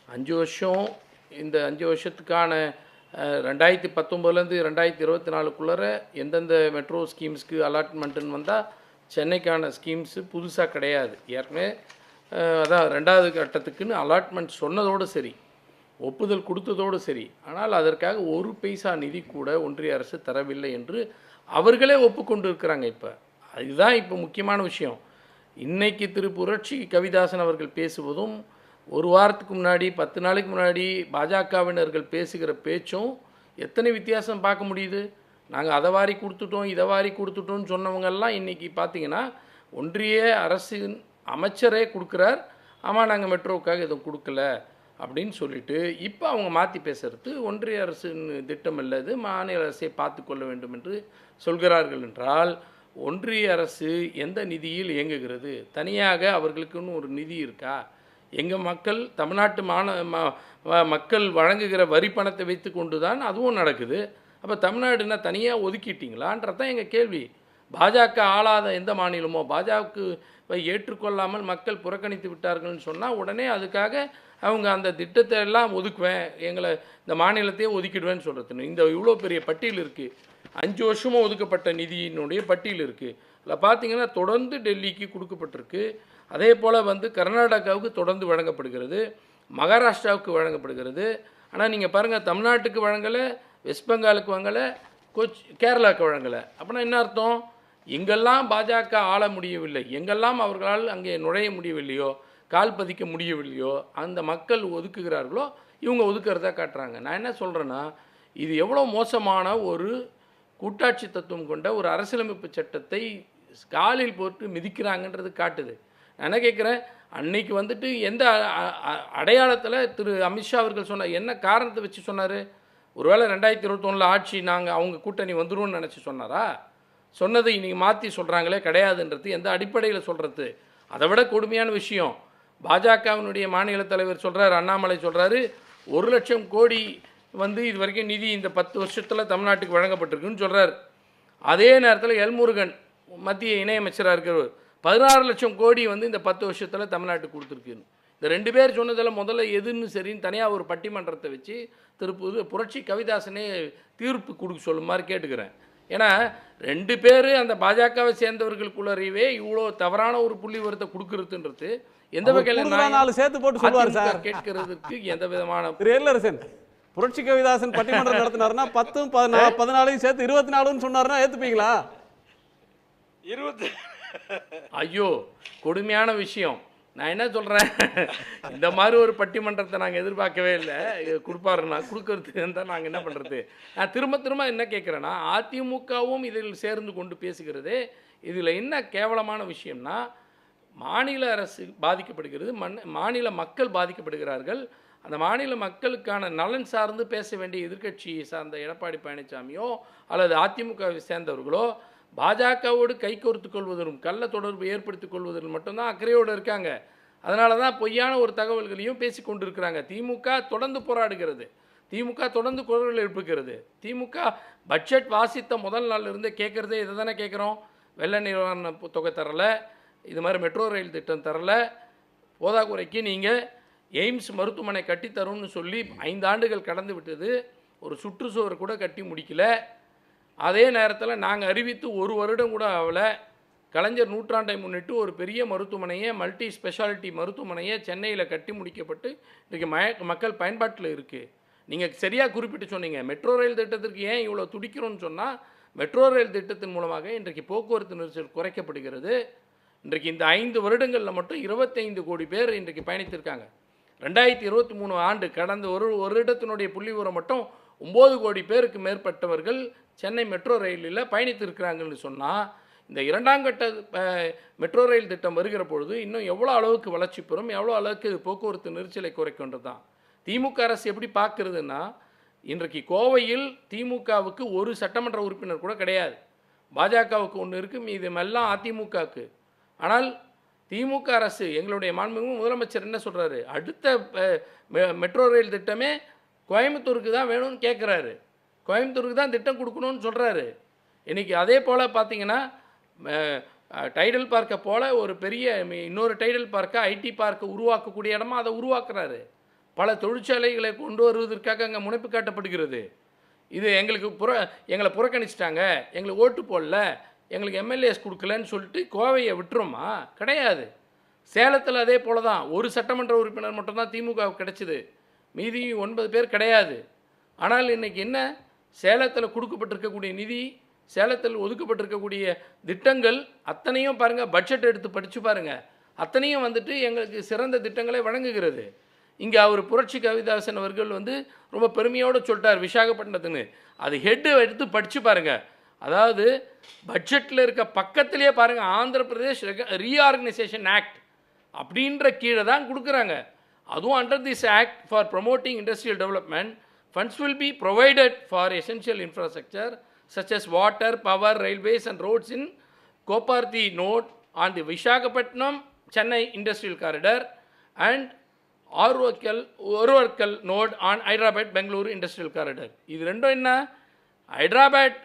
F: 5 வருஷம், இந்த 5 வருஷத்துக்கான 2019லேருந்து 2024க்குள்ளார எந்தெந்த மெட்ரோ ஸ்கீம்ஸ்க்கு அலாட்மெண்ட்டுன்னு வந்தால் சென்னைக்கான ஸ்கீம்ஸு புதுசாக கிடையாது. ஏற்கனவே அதான் 2வது கட்டத்துக்குன்னு அலாட்மெண்ட் சொன்னதோடு சரி, ஒப்புதல் கொடுத்ததோடு சரி, ஆனால் அதற்காக ஒரு பைசா நிதி கூட ஒன்றிய அரசு தரவில்லை என்று அவர்களே ஒப்புக்கொண்டு இருக்கிறாங்க. இப்போ அதுதான் இப்போ முக்கியமான விஷயம். இன்றைக்கி திரு புரட்சி கவிதாசன் அவர்கள் பேசுவதும், ஒரு வாரத்துக்கு முன்னாடி 10 நாளைக்கு முன்னாடி பாஜகவினர்கள் பேசுகிற பேச்சும் எத்தனை வித்தியாசம் பார்க்க முடியுது. நாங்கள் அதை வாரி கொடுத்துட்டோம், இதை வாரி கொடுத்துட்டோம்னு சொன்னவங்கெல்லாம் இன்றைக்கி பார்த்திங்கன்னா ஒன்றிய அரசின் அமைச்சரே கொடுக்குறார், ஆமாம் நாங்கள் மெட்ரோவுக்காக எதுவும் கொடுக்கல அப்படின்னு சொல்லிட்டு இப்போ அவங்க மாற்றி பேசுகிறது ஒன்றிய அரசின் திட்டம் அல்லது மாநில அரசை பார்த்து கொள்ள வேண்டும் என்று சொல்கிறார்கள். என்றால் ஒன்றிய அரசு எந்த நிதியில் இயங்குகிறது? தனியாக அவர்களுக்குன்னு ஒரு நிதி இருக்கா? எங்கள் மக்கள், தமிழ்நாட்டு மக்கள் வழங்குகிற வரி பணத்தை வைத்து கொண்டு தான் அதுவும் நடக்குது. அப்போ தமிழ்நாடுனா தனியாக ஒதுக்கிட்டீங்களான்றதான் எங்கள் கேள்வி. பாஜக ஆளாத எந்த மாநிலமோ பாஜகவை ஏற்றுக்கொள்ளாமல் மக்கள் புறக்கணித்து விட்டார்கள்னு சொன்னால் உடனே அதுக்காக அவங்க அந்த திட்டத்தை எல்லாம் ஒதுக்குவேன், எங்களை இந்த மாநிலத்தையே ஒதுக்கிடுவேன்னு சொல்கிறது. இந்த இவ்வளோ பெரிய பட்டியல் இருக்குது, 5 வருஷமும் ஒதுக்கப்பட்ட நிதியினுடைய பட்டியல் இருக்குது. அதில் பார்த்திங்கன்னா தொடர்ந்து டெல்லிக்கு கொடுக்கப்பட்டிருக்கு. அதே போல் வந்து கர்நாடகாவுக்கு தொடர்ந்து வழங்கப்படுகிறது, மகாராஷ்டிராவுக்கு வழங்கப்படுகிறது. ஆனால் நீங்கள் பாருங்கள், தமிழ்நாட்டுக்கு வழங்கலை, வெஸ்ட் பெங்காலுக்கு வழங்கலை, கேரளாவுக்கு வழங்கலை. அப்படின்னா என்ன அர்த்தம்? எங்கெல்லாம் பாஜக ஆள முடியவில்லை, எங்கெல்லாம் அவர்களால் அங்கே நுழைய முடியவில்லையோ, கால் பதிக்க முடியவில்லையோ, அந்த மக்கள் ஒதுக்குகிறார்களோ இவங்க ஒதுக்கிறதா காட்டுறாங்க. நான் என்ன சொல்கிறேன்னா, இது எவ்வளோ மோசமான ஒரு கூட்டாட்சி தத்துவம் கொண்ட ஒரு அரசியலமைப்பு சட்டத்தை காலில் போட்டு மிதிக்கிறாங்கன்றது காட்டுது. நான் என்ன கேட்குறேன், அன்னைக்கு வந்துட்டு எந்த அடையாளத்தில் திரு அமித்ஷா அவர்கள் சொன்னார், என்ன காரணத்தை வச்சு சொன்னார்? ஒருவேளை 2021 ஆட்சி நாங்கள் அவங்க கூட்டணி வந்துருவோம்னு நினச்சி சொன்னாரா? சொன்னதை இன்றைக்கி மாற்றி சொல்கிறாங்களே கிடையாதுன்றது எந்த அடிப்படையில் சொல்கிறது? அதை விட கொடுமையான விஷயம், பாஜகவினுடைய மாநில தலைவர் சொல்கிறார், அண்ணாமலை சொல்கிறாரு 1 லட்சம் கோடி வந்து இது வரைக்கும் நிதி இந்த 10 வருஷத்தில் தமிழ்நாட்டுக்கு வழங்கப்பட்டிருக்குன்னு சொல்கிறார். அதே நேரத்தில் எல்முருகன் மத்திய இணையமைச்சராக இருக்கிறவர் 16 லட்சம் கோடி வந்து இந்த 10 வருஷத்தில் தமிழ்நாட்டுக்கு கொடுத்துருக்குன்னு. இந்த 2 பேர் சொன்னதில் முதல்ல எதுன்னு சரின்னு தனியாக ஒரு பட்டிமன்றத்தை வச்சு புரட்சி கவிதாசனே தீர்ப்பு கொடுக்க சொல்லும் மாதிரி கேட்டுக்கிறேன். ஏன்னா 2 பேர் அந்த பாஜகவை சேர்ந்தவர்களுக்குள்ளறிவே இவ்வளோ தவறான ஒரு புள்ளி விவரத்தை கொடுக்கறதுன்றது எந்த வகையில்
C: 4 சேர்த்து போட்டு சொல்லுவார் சார்.
F: கேட்கறதுக்கு எந்த விதமான
C: எழிலரசன் புரட்சி கவிதாசன் பட்டிமன்றம் நடத்தினாருன்னா 10 14 சேர்த்து 24ன்னு சொன்னாருன்னா ஏற்றுப்பீங்களா?
E: 20
F: ஐயோ கொடுமையான விஷயம். நான் என்ன சொல்கிறேன், இந்த மாதிரி ஒரு பட்டிமன்றத்தை நாங்கள் எதிர்பார்க்கவே இல்லை. கொடுப்பாருன்னா கொடுக்கறதுக்கு தான் நாங்கள் என்ன பண்ணுறது? நான் திரும்ப என்ன கேட்குறேன்னா, அதிமுகவும் இதில் சேர்ந்து கொண்டு பேசுகிறது. இதில் என்ன கேவலமான விஷயம்னா, மாநில அரசு பாதிக்கப்படுகிறது, மாநில மக்கள் பாதிக்கப்படுகிறார்கள். அந்த மாநில மக்களுக்கான நலன் சார்ந்து பேச வேண்டிய எதிர்க்கட்சியை சார்ந்த எடப்பாடி பழனிசாமியோ அல்லது அதிமுகவை சேர்ந்தவர்களோ பாஜகவோடு கைகோர்த்து கொள்வதிலும் கள்ள தொடர்பு ஏற்படுத்திக் கொள்வதிலும் மட்டும்தான் அக்கறையோடு இருக்காங்க. அதனால தான் பொய்யான ஒரு தகவல்களையும் பேசி கொண்டிருக்கிறாங்க. திமுக தொடர்ந்து போராடுகிறது, திமுக தொடர்ந்து குரல் எழுப்புகிறது. திமுக பட்ஜெட் வாசித்த முதல் நாள்லேருந்து கேட்குறதே இதை தானே கேட்குறோம். வெள்ள நிவாரண தொகை தரல, இது மாதிரி மெட்ரோ ரயில் திட்டம் தரல, போதாக்குறைக்கு நீங்கள் எய்ம்ஸ் மருத்துவமனை கட்டித்தரும்னு சொல்லி 5 ஆண்டுகள் கடந்து விட்டது, ஒரு சுற்றுச்சுவர் கூட கட்டி முடிக்கல. அதே நேரத்தில் நாங்கள் அறிவித்து 1 வருடம் கூட ஆகலை. கலைஞர் நூற்றாண்டை முன்னிட்டு ஒரு பெரிய மருத்துவமனையை, மல்டி ஸ்பெஷாலிட்டி மருத்துவமனையை சென்னையில் கட்டி முடிக்கப்பட்டு இன்றைக்கு மக்கள் பயன்பாட்டில் இருக்குது. நீங்கள் சரியாக குறிப்பிட்டு சொன்னீங்க, மெட்ரோ ரயில் திட்டத்திற்கு ஏன் இவ்வளோ துடிக்கிறோன்னு சொன்னால், மெட்ரோ ரயில் திட்டத்தின் மூலமாக இன்றைக்கு போக்குவரத்து நெரிசல் குறைக்கப்படுகிறது. இன்றைக்கு இந்த 5 வருடங்களில் மட்டும் 25 கோடி பேர் இன்றைக்கு பயணித்திருக்காங்க. 2023 ஆண்டு கடந்த ஒரு வருடத்தினுடைய புள்ளி விவரம் மட்டும் 9 கோடி பேருக்கு மேற்பட்டவர்கள் சென்னை மெட்ரோ ரயிலில் பயணித்திருக்கிறாங்கன்னு சொன்னால், இந்த 2ஆம் கட்ட மெட்ரோ ரயில் திட்டம் வருகிற பொழுது இன்னும் எவ்வளோ அளவுக்கு வளர்ச்சி பெறும், எவ்வளோ அளவுக்கு போக்குவரத்து நெரிசலை குறைக்கின்றது தான். திமுக அரசு எப்படி பார்க்குறதுன்னா, இன்றைக்கு கோவையில் திமுகவுக்கு ஒரு சட்டமன்ற உறுப்பினர் கூட கிடையாது. பாஜகவுக்கு 1 இருக்குது, மீது எல்லாம் அதிமுகவுக்கு. ஆனால் திமுக அரசு, எங்களுடைய மாண்புமிகு முதலமைச்சர் என்ன சொல்கிறாரு, அடுத்த மெட்ரோ ரயில் திட்டமே கோயம்புத்தூருக்கு தான் வேணும்னு கேட்குறாரு, கோயம்புத்தூருக்கு தான் திட்டம் கொடுக்கணும்னு சொல்கிறாரு. இன்றைக்கி அதே போல் பார்த்திங்கன்னா டைடல் பார்க்கை போல் ஒரு பெரிய இன்னொரு டைடல் பார்க்கை, ஐடி பார்க்கை உருவாக்கக்கூடிய இடமா அதை உருவாக்குறாரு. பல தொழிற்சாலைகளை கொண்டு வருவதற்காக அங்கே முனைப்பு காட்டப்படுகிறது. இது எங்களை புறக்கணிச்சிட்டாங்க, எங்களுக்கு ஓட்டு போடல, எங்களுக்கு எம்எல்ஏஸ் கொடுக்கலன்னு சொல்லிட்டு கோவையை விட்டுருமா? கிடையாது. சேலத்தில் அதே போல தான், ஒரு சட்டமன்ற உறுப்பினர் மட்டும்தான் திமுக கிடைச்சிது, மீதி 9 பேர் கிடையாது. ஆனால் இன்றைக்கி என்ன, சேலத்தில் கொடுக்கப்பட்டிருக்கக்கூடிய நிதி, சேலத்தில் ஒதுக்கப்பட்டிருக்கக்கூடிய திட்டங்கள் அத்தனையும் பாருங்கள், பட்ஜெட் எடுத்து படித்து பாருங்கள், அத்தனையும் வந்துட்டு எங்களுக்கு சிறந்த திட்டங்களை வழங்குகிறது. இங்கே அவர் புரட்சி கவிதாசன் அவர்கள் ரொம்ப பெருமையோடு சொல்லிட்டார் விசாகப்பட்டினத்துன்னு. அது ஹெட்டு எடுத்து படித்து பாருங்கள். அதாவது பட்ஜெட்டில் இருக்க பக்கத்திலே பாருங்கள், ஆந்திர பிரதேஷ் ரீஆர்கனைசேஷன் ஆக்ட் அப்படின்ற கீழே தான் கொடுக்குறாங்க. அதுவும் under this act for promoting industrial development funds will be provided for essential infrastructure such as water, power, railways and roads in Koparthi node on the Visakhapatnam Chennai industrial corridor and Orvakkal node on Hyderabad Bengaluru industrial corridor. இது ரெண்டும் என்ன, Hyderabad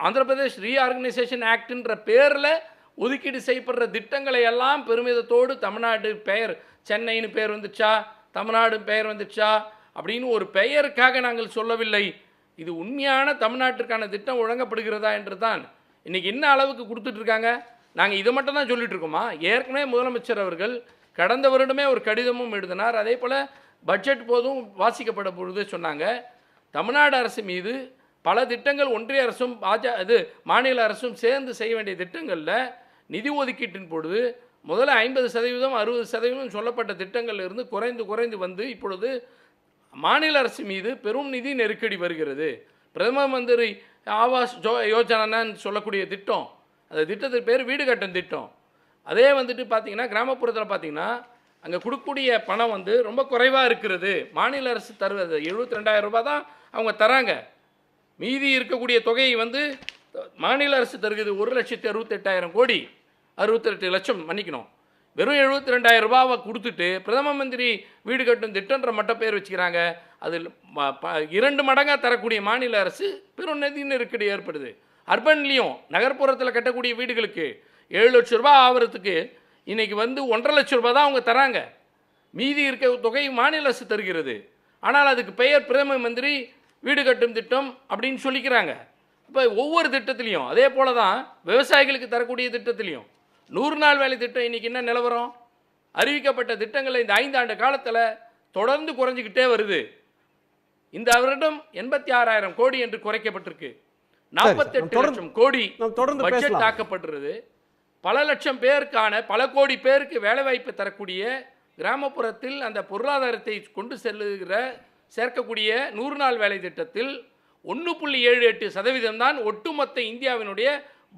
F: Andhra Pradesh reorganisation ஆக்ட்ன்ற பேரில் ஒதுக்கீடு செய்யப்படுற திட்டங்களை எல்லாம் பெருமிதத்தோடு தமிழ்நாடு பெயர், சென்னைன்னு பெயர் வந்துச்சா, தமிழ்நாடு பெயர் வந்துச்சா அப்படின்னு ஒரு பெயருக்காக நாங்கள் சொல்லவில்லை. இது உண்மையான தமிழ்நாட்டிற்கான திட்டம் வழங்கப்படுகிறதா என்று தான் இன்றைக்கி என்ன அளவுக்கு கொடுத்துட்ருக்காங்க. நாங்கள் இதை மட்டும் தான் சொல்லிட்டு இருக்கோமா? ஏற்கனவே முதலமைச்சர் அவர்கள் கடந்த வருடமே ஒரு கடிதமும் எழுதினார். அதே போல் பட்ஜெட் போதும் வாசிக்கப்பட பொழுது சொன்னாங்க, தமிழ்நாடு அரசு மீது பல திட்டங்கள் ஒன்றிய அரசும் மாநில அரசும் சேர்ந்து செய்ய வேண்டிய திட்டங்களில் நிதி ஒதுக்கீட்டின் பொழுது முதல்ல 50%, 60% சொல்லப்பட்ட திட்டங்களில் இருந்து குறைந்து வந்து இப்பொழுது மாநில அரசு மீது பெரும் நிதி நெருக்கடி வருகிறது. பிரதம மந்திரி ஆவாஸ் யோஜனான்னு சொல்லக்கூடிய திட்டம், அந்த திட்டத்துக்கு பேர் வீடு கட்டும் திட்டம். அதே பார்த்திங்கன்னா கிராமப்புறத்தில் பார்த்திங்கன்னா அங்கே கொடுக்கக்கூடிய பணம் ரொம்ப குறைவாக இருக்கிறது. மாநில அரசு தருவது 72,000 ரூபாய் தான் அவங்க தராங்க. மீதி இருக்கக்கூடிய தொகையை மாநில அரசு தருகிறது 1,68,000 கோடி, 68 லட்சம் மன்னிக்கணும். வெறும் 72,000 ரூபாவை கொடுத்துட்டு பிரதம மந்திரி வீடு கட்டும் திட்டன்ற மட்டும் பேர் வச்சுக்கிறாங்க. அதில் 2 மடங்காக தரக்கூடிய மாநில அரசு பெரும் நிதி நெருக்கடி ஏற்படுது. அர்பன்லேயும் நகர்ப்புறத்தில் கட்டக்கூடிய வீடுகளுக்கு 7 லட்சம் ரூபாய் ஆகிறதுக்கு இன்றைக்கி 1,50,000 ரூபாய் தான் அவங்க தராங்க. மீதி இருக்க தொகை மாநில அரசு தருகிறது. ஆனால் அதுக்கு பெயர் பிரதம மந்திரி வீடு கட்டும் திட்டம் அப்படின்னு சொல்லிக்கிறாங்க. இப்போ ஒவ்வொரு திட்டத்திலையும் அதே போல தான் விவசாயிகளுக்கு தரக்கூடிய திட்டத்திலையும் 100 நாள் வேலை திட்டம் இன்றைக்கி என்ன நிலவரம், அறிவிக்கப்பட்ட திட்டங்களை இந்த 5 ஆண்டு காலத்தில் தொடர்ந்து குறைஞ்சிக்கிட்டே வருது. இந்த வருடம் 86,000 கோடி என்று குறைக்கப்பட்டிருக்கு. 48 லட்சம் கோடி பட்ஜெட் தாக்கப்பட்டிருது. பல லட்சம் பேருக்கான, பல கோடி பேருக்கு வேலைவாய்ப்பு தரக்கூடிய கிராமப்புறத்தில் அந்த பொருளாதாரத்தை கொண்டு சேர்க்கக்கூடிய 100 நாள் வேலை திட்டத்தில் 1.78% தான் ஒட்டுமொத்த இந்தியாவினுடைய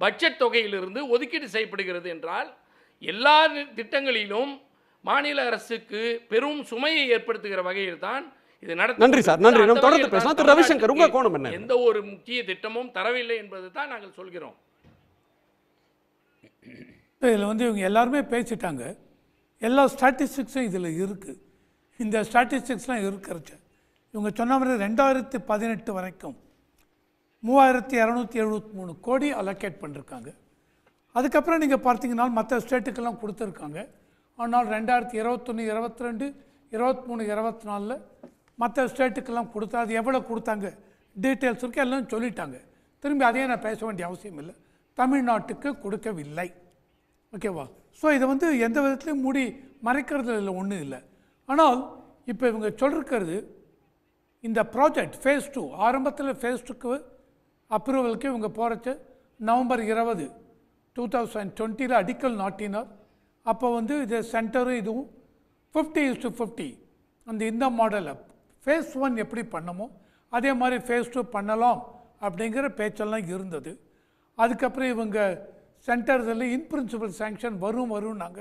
F: பட்ஜெட் தொகையிலிருந்து ஒதுக்கீடு செய்யப்படுகிறது என்றால், எல்லா திட்டங்களிலும் மாநில அரசுக்கு பெரும் சுமையை ஏற்படுத்துகிற வகையில் தான் இது நடக்கும்.
C: நன்றி சார், நன்றி. நாம் தொடர்ந்து பேசலாம். திரு ரவிசங்கர், உங்க கோணம் என்ன?
F: எந்த ஒரு முக்கிய திட்டமும் தரவில்லை என்பது தான் நாங்கள் சொல்கிறோம்.
H: இதில் வந்து இவங்க எல்லாருமே பேசிட்டாங்க. எல்லா ஸ்டாட்டிஸ்டிக்ஸும் இதில் இருக்குது. இந்த ஸ்டாட்டிஸ்டிக்ஸ்லாம் இருக்கிறச்ச இவங்க சொன்ன மாதிரி 2018 வரைக்கும் 3273 கோடி அலோகேட் பண்ணியிருக்காங்க. அதுக்கப்புறம் நீங்கள் பார்த்தீங்கன்னா மற்ற ஸ்டேட்டுக்கெல்லாம் கொடுத்துருக்காங்க. ஆனால் 2021, 22, 23, 24 மற்ற ஸ்டேட்டுக்கெல்லாம் கொடுத்தா அது எவ்வளோ கொடுத்தாங்க டீட்டெயில்ஸ் இருக்குது, எல்லாம் சொல்லிட்டாங்க. திரும்பி அதையே நான் பேச வேண்டிய அவசியம் இல்லை. தமிழ்நாட்டுக்கு கொடுக்கவில்லை. ஓகேவா? ஸோ இதை வந்து எந்த விதத்துலையும் மூடி மறைக்கிறது இல்லை, ஒன்றும் இல்லை. ஆனால் இப்போ இவங்க சொல்லிருக்கிறது இந்த ப்ராஜெக்ட் ஃபேஸ் 2 ஆரம்பத்தில் ஃபேஸ் 2க்கு அப்ரூவலுக்கு இவங்க போகிறச்சு நவம்பர் 20, 2020 அடிக்கல் நாட்டினார். அப்போ வந்து இது சென்டரும் இதுவும் 50:50 அந்த இந்த மாடலை ஃபேஸ் 1 எப்படி பண்ணமோ அதே மாதிரி ஃபேஸ் 2 பண்ணலாம் அப்படிங்கிற பேச்செல்லாம் இருந்தது. அதுக்கப்புறம் இவங்க சென்டர்ஸில் இன் பிரின்சிபல் சேங்ஷன் வரும்னாங்க.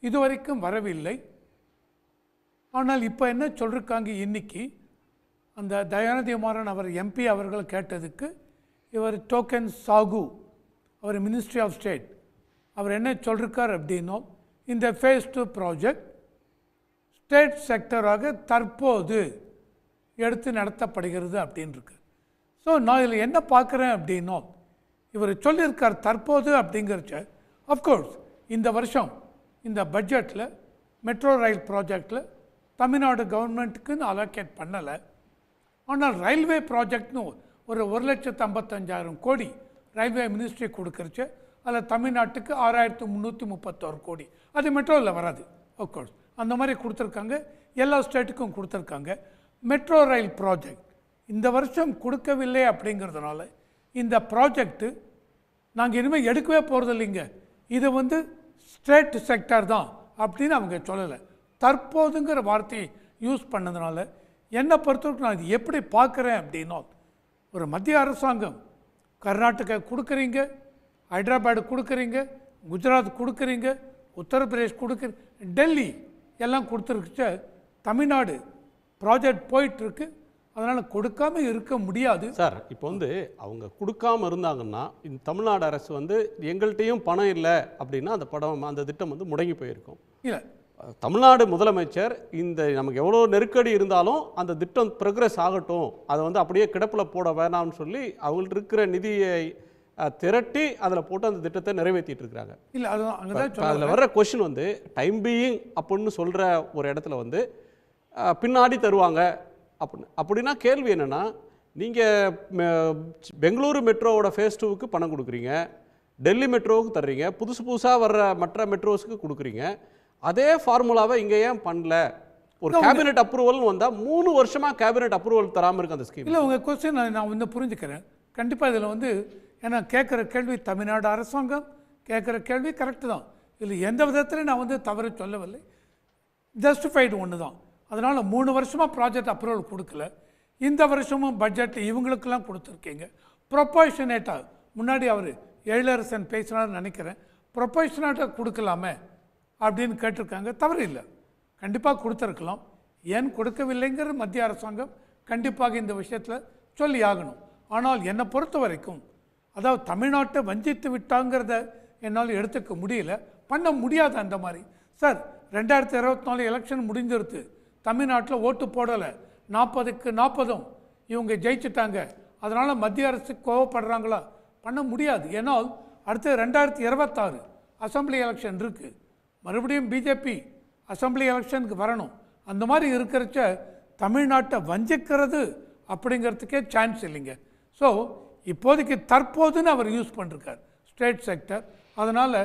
H: இது வரைக்கும் வரவில்லை. ஆனால் இப்போ என்ன சொல்லியிருக்காங்க, இன்னைக்கு அந்த தயாநிதி மாறன் அவர் எம்பி அவர்கள் கேட்டதுக்கு இவர் டோக்கன் சாகு அவர் மினிஸ்ட்ரி ஆஃப் ஸ்டேட் அவர் என்ன சொல்லியிருக்கார் அப்படின்னா, இந்த ஃபேஸ் 2 ப்ராஜெக்ட் ஸ்டேட் செக்டராக தற்போது எடுத்து நடத்தப்படுகிறது அப்படின்னு இருக்கு. ஸோ நான் இதில் என்ன பார்க்குறேன் அப்படின்னா, இவர் சொல்லியிருக்கார் தற்போது அப்படிங்கிறச்ச அஃப்கோர்ஸ் இந்த வருஷம் இந்த பட்ஜெட்டில் மெட்ரோ ரயில் ப்ராஜெக்டில் தமிழ்நாடு கவர்மெண்ட்டுக்குன்னு அலோகேட் பண்ணலை. ஆனால் ரயில்வே ப்ராஜெக்ட்னு ஒரு 1,55,000 கோடி ரயில்வே மினிஸ்ட்ரி கொடுக்குறச்சு அதில் தமிழ்நாட்டுக்கு 6,331 கோடி. அது மெட்ரோவில் வராது. அஃப்கோர்ஸ் அந்த மாதிரி கொடுத்துருக்காங்க. எல்லா ஸ்டேட்டுக்கும் கொடுத்துருக்காங்க. மெட்ரோ ரயில் ப்ராஜெக்ட் இந்த வருஷம் கொடுக்கவில்லை அப்படிங்கிறதுனால இந்த ப்ராஜெக்ட்டு நாங்கள் இனிமேல் எடுக்கவே போகிறது இல்லைங்க, இது வந்து ஸ்டேட் செக்டர் தான் அப்படின்னு அவங்க சொல்லலை. தற்போதுங்கிற வார்த்தையை யூஸ் பண்ணதுனால என்னை பொறுத்தவரைக்கும் நான் இது எப்படி பார்க்குறேன் அப்படின்னா, ஒரு மத்திய அரசாங்கம் கர்நாடகா கொடுக்குறீங்க, ஹைதராபாடு கொடுக்குறீங்க, குஜராத் கொடுக்குறீங்க, உத்தரப்பிரதேஷ் கொடுக்குறீங்க, டெல்லி எல்லாம் கொடுத்துருக்குச்ச தமிழ்நாடு ப்ராஜெக்ட் போயிட்டுருக்கு. அதனால் கொடுக்காம இருக்க முடியாது
C: சார். இப்போ வந்து அவங்க கொடுக்காம இருந்தாங்கன்னா இந்த தமிழ்நாடு அரசு வந்து எங்கள்கிட்டையும் பணம் இல்லை அப்படின்னா அந்த திட்டம் வந்து முடங்கி போயிருக்கும்.
H: இல்லை,
C: தமிழ்நாடு முதலமைச்சர் இந்த நமக்கு எவ்வளோ நெருக்கடி இருந்தாலும் அந்த திட்டம் ப்ரோக்ரஸ் ஆகட்டும், அதை வந்து அப்படியே கிடப்பில் போட வேணாம்னு சொல்லி அவங்கள்ட்ட இருக்கிற நிதியை திரட்டி அதில் போட்டு அந்த திட்டத்தை நிறைவேற்றிட்டு இருக்கிறாங்க.
H: இல்லை, அதுதான்
C: அதில் வர்ற கொஷின் வந்து டைம் பீயிங் அப்படின்னு சொல்கிற ஒரு இடத்துல வந்து பின்னாடி தருவாங்க அப்படின்னா கேள்வி என்னென்னா, நீங்கள் பெங்களூரு மெட்ரோவோட ஃபேஸ் 2க்கு பணம் கொடுக்குறீங்க, டெல்லி மெட்ரோவுக்கு தர்றீங்க, புதுசாக வர்ற மற்ற மெட்ரோஸுக்கு கொடுக்குறீங்க. அதே ஃபார்முலாவை இங்கே ஏன் பண்ணல? ஒரு கேபினெட் அப்ரூவல்னு வந்தால் 3 வருஷமாக கேபினெட் அப்ரூவல் தராமல் இருக்கு அந்த ஸ்கீம்.
H: இல்லை, உங்கள் கொஸ்டின் நான் வந்து புரிஞ்சுக்கிறேன். கண்டிப்பாக இதில் வந்து ஏன்னா கேட்குற கேள்வி தமிழ்நாடு அரசாங்கம் கேட்குற கேள்வி கரெக்டு தான். இதில் எந்த விதத்துலையும் நான் வந்து தவறு சொல்லவில்லை. ஜஸ்டிஃபைடு ஒன்று தான். அதனால் 3 வருஷமாக ப்ராஜெக்ட் அப்ரூவல் கொடுக்கல. இந்த வருஷமும் பட்ஜெட் இவங்களுக்கெல்லாம் கொடுத்துருக்கீங்க. ப்ரொபோஷனேட்டாக முன்னாடி அவர் எழிலரசன் பேசினார்னு நினைக்கிறேன், ப்ரொபோஷனேட்டாக கொடுக்கலாமே அப்படின்னு கேட்டிருக்காங்க. தவறு இல்லை, கண்டிப்பாக கொடுத்துருக்கலாம். ஏன் கொடுக்கவில்லைங்கிற மத்திய அரசாங்கம் கண்டிப்பாக இந்த விஷயத்தில் சொல்லி ஆகணும். ஆனால் என்னை பொறுத்த வரைக்கும் அதாவது தமிழ்நாட்டை வஞ்சித்து விட்டாங்கிறத என்னால் எடுத்துக்க முடியல, பண்ண முடியாது அந்த மாதிரி. சார் 2024 எலெக்ஷன் முடிஞ்சிருது, தமிழ்நாட்டில் ஓட்டு போடலை, 40க்கு 40 இவங்க ஜெயிச்சிட்டாங்க. அதனால் மத்திய அரசு கோவப்படுறாங்களா? பண்ண முடியாது. ஏன்னால் அடுத்து 2026 அசம்பிளி எலெக்ஷன் இருக்குது, மறுபடியும் பிஜேபி அசம்பிளி எலெக்ஷனுக்கு வரணும். அந்த மாதிரி இருக்கிறச்ச தமிழ்நாட்டை வஞ்சிக்கிறது அப்படிங்கிறதுக்கே சான்ஸ் இல்லைங்க. ஸோ இப்போதைக்கு தற்போதுன்னு அவர் யூஸ் பண்ணிருக்கார் ஸ்டேட் செக்டர். அதனால்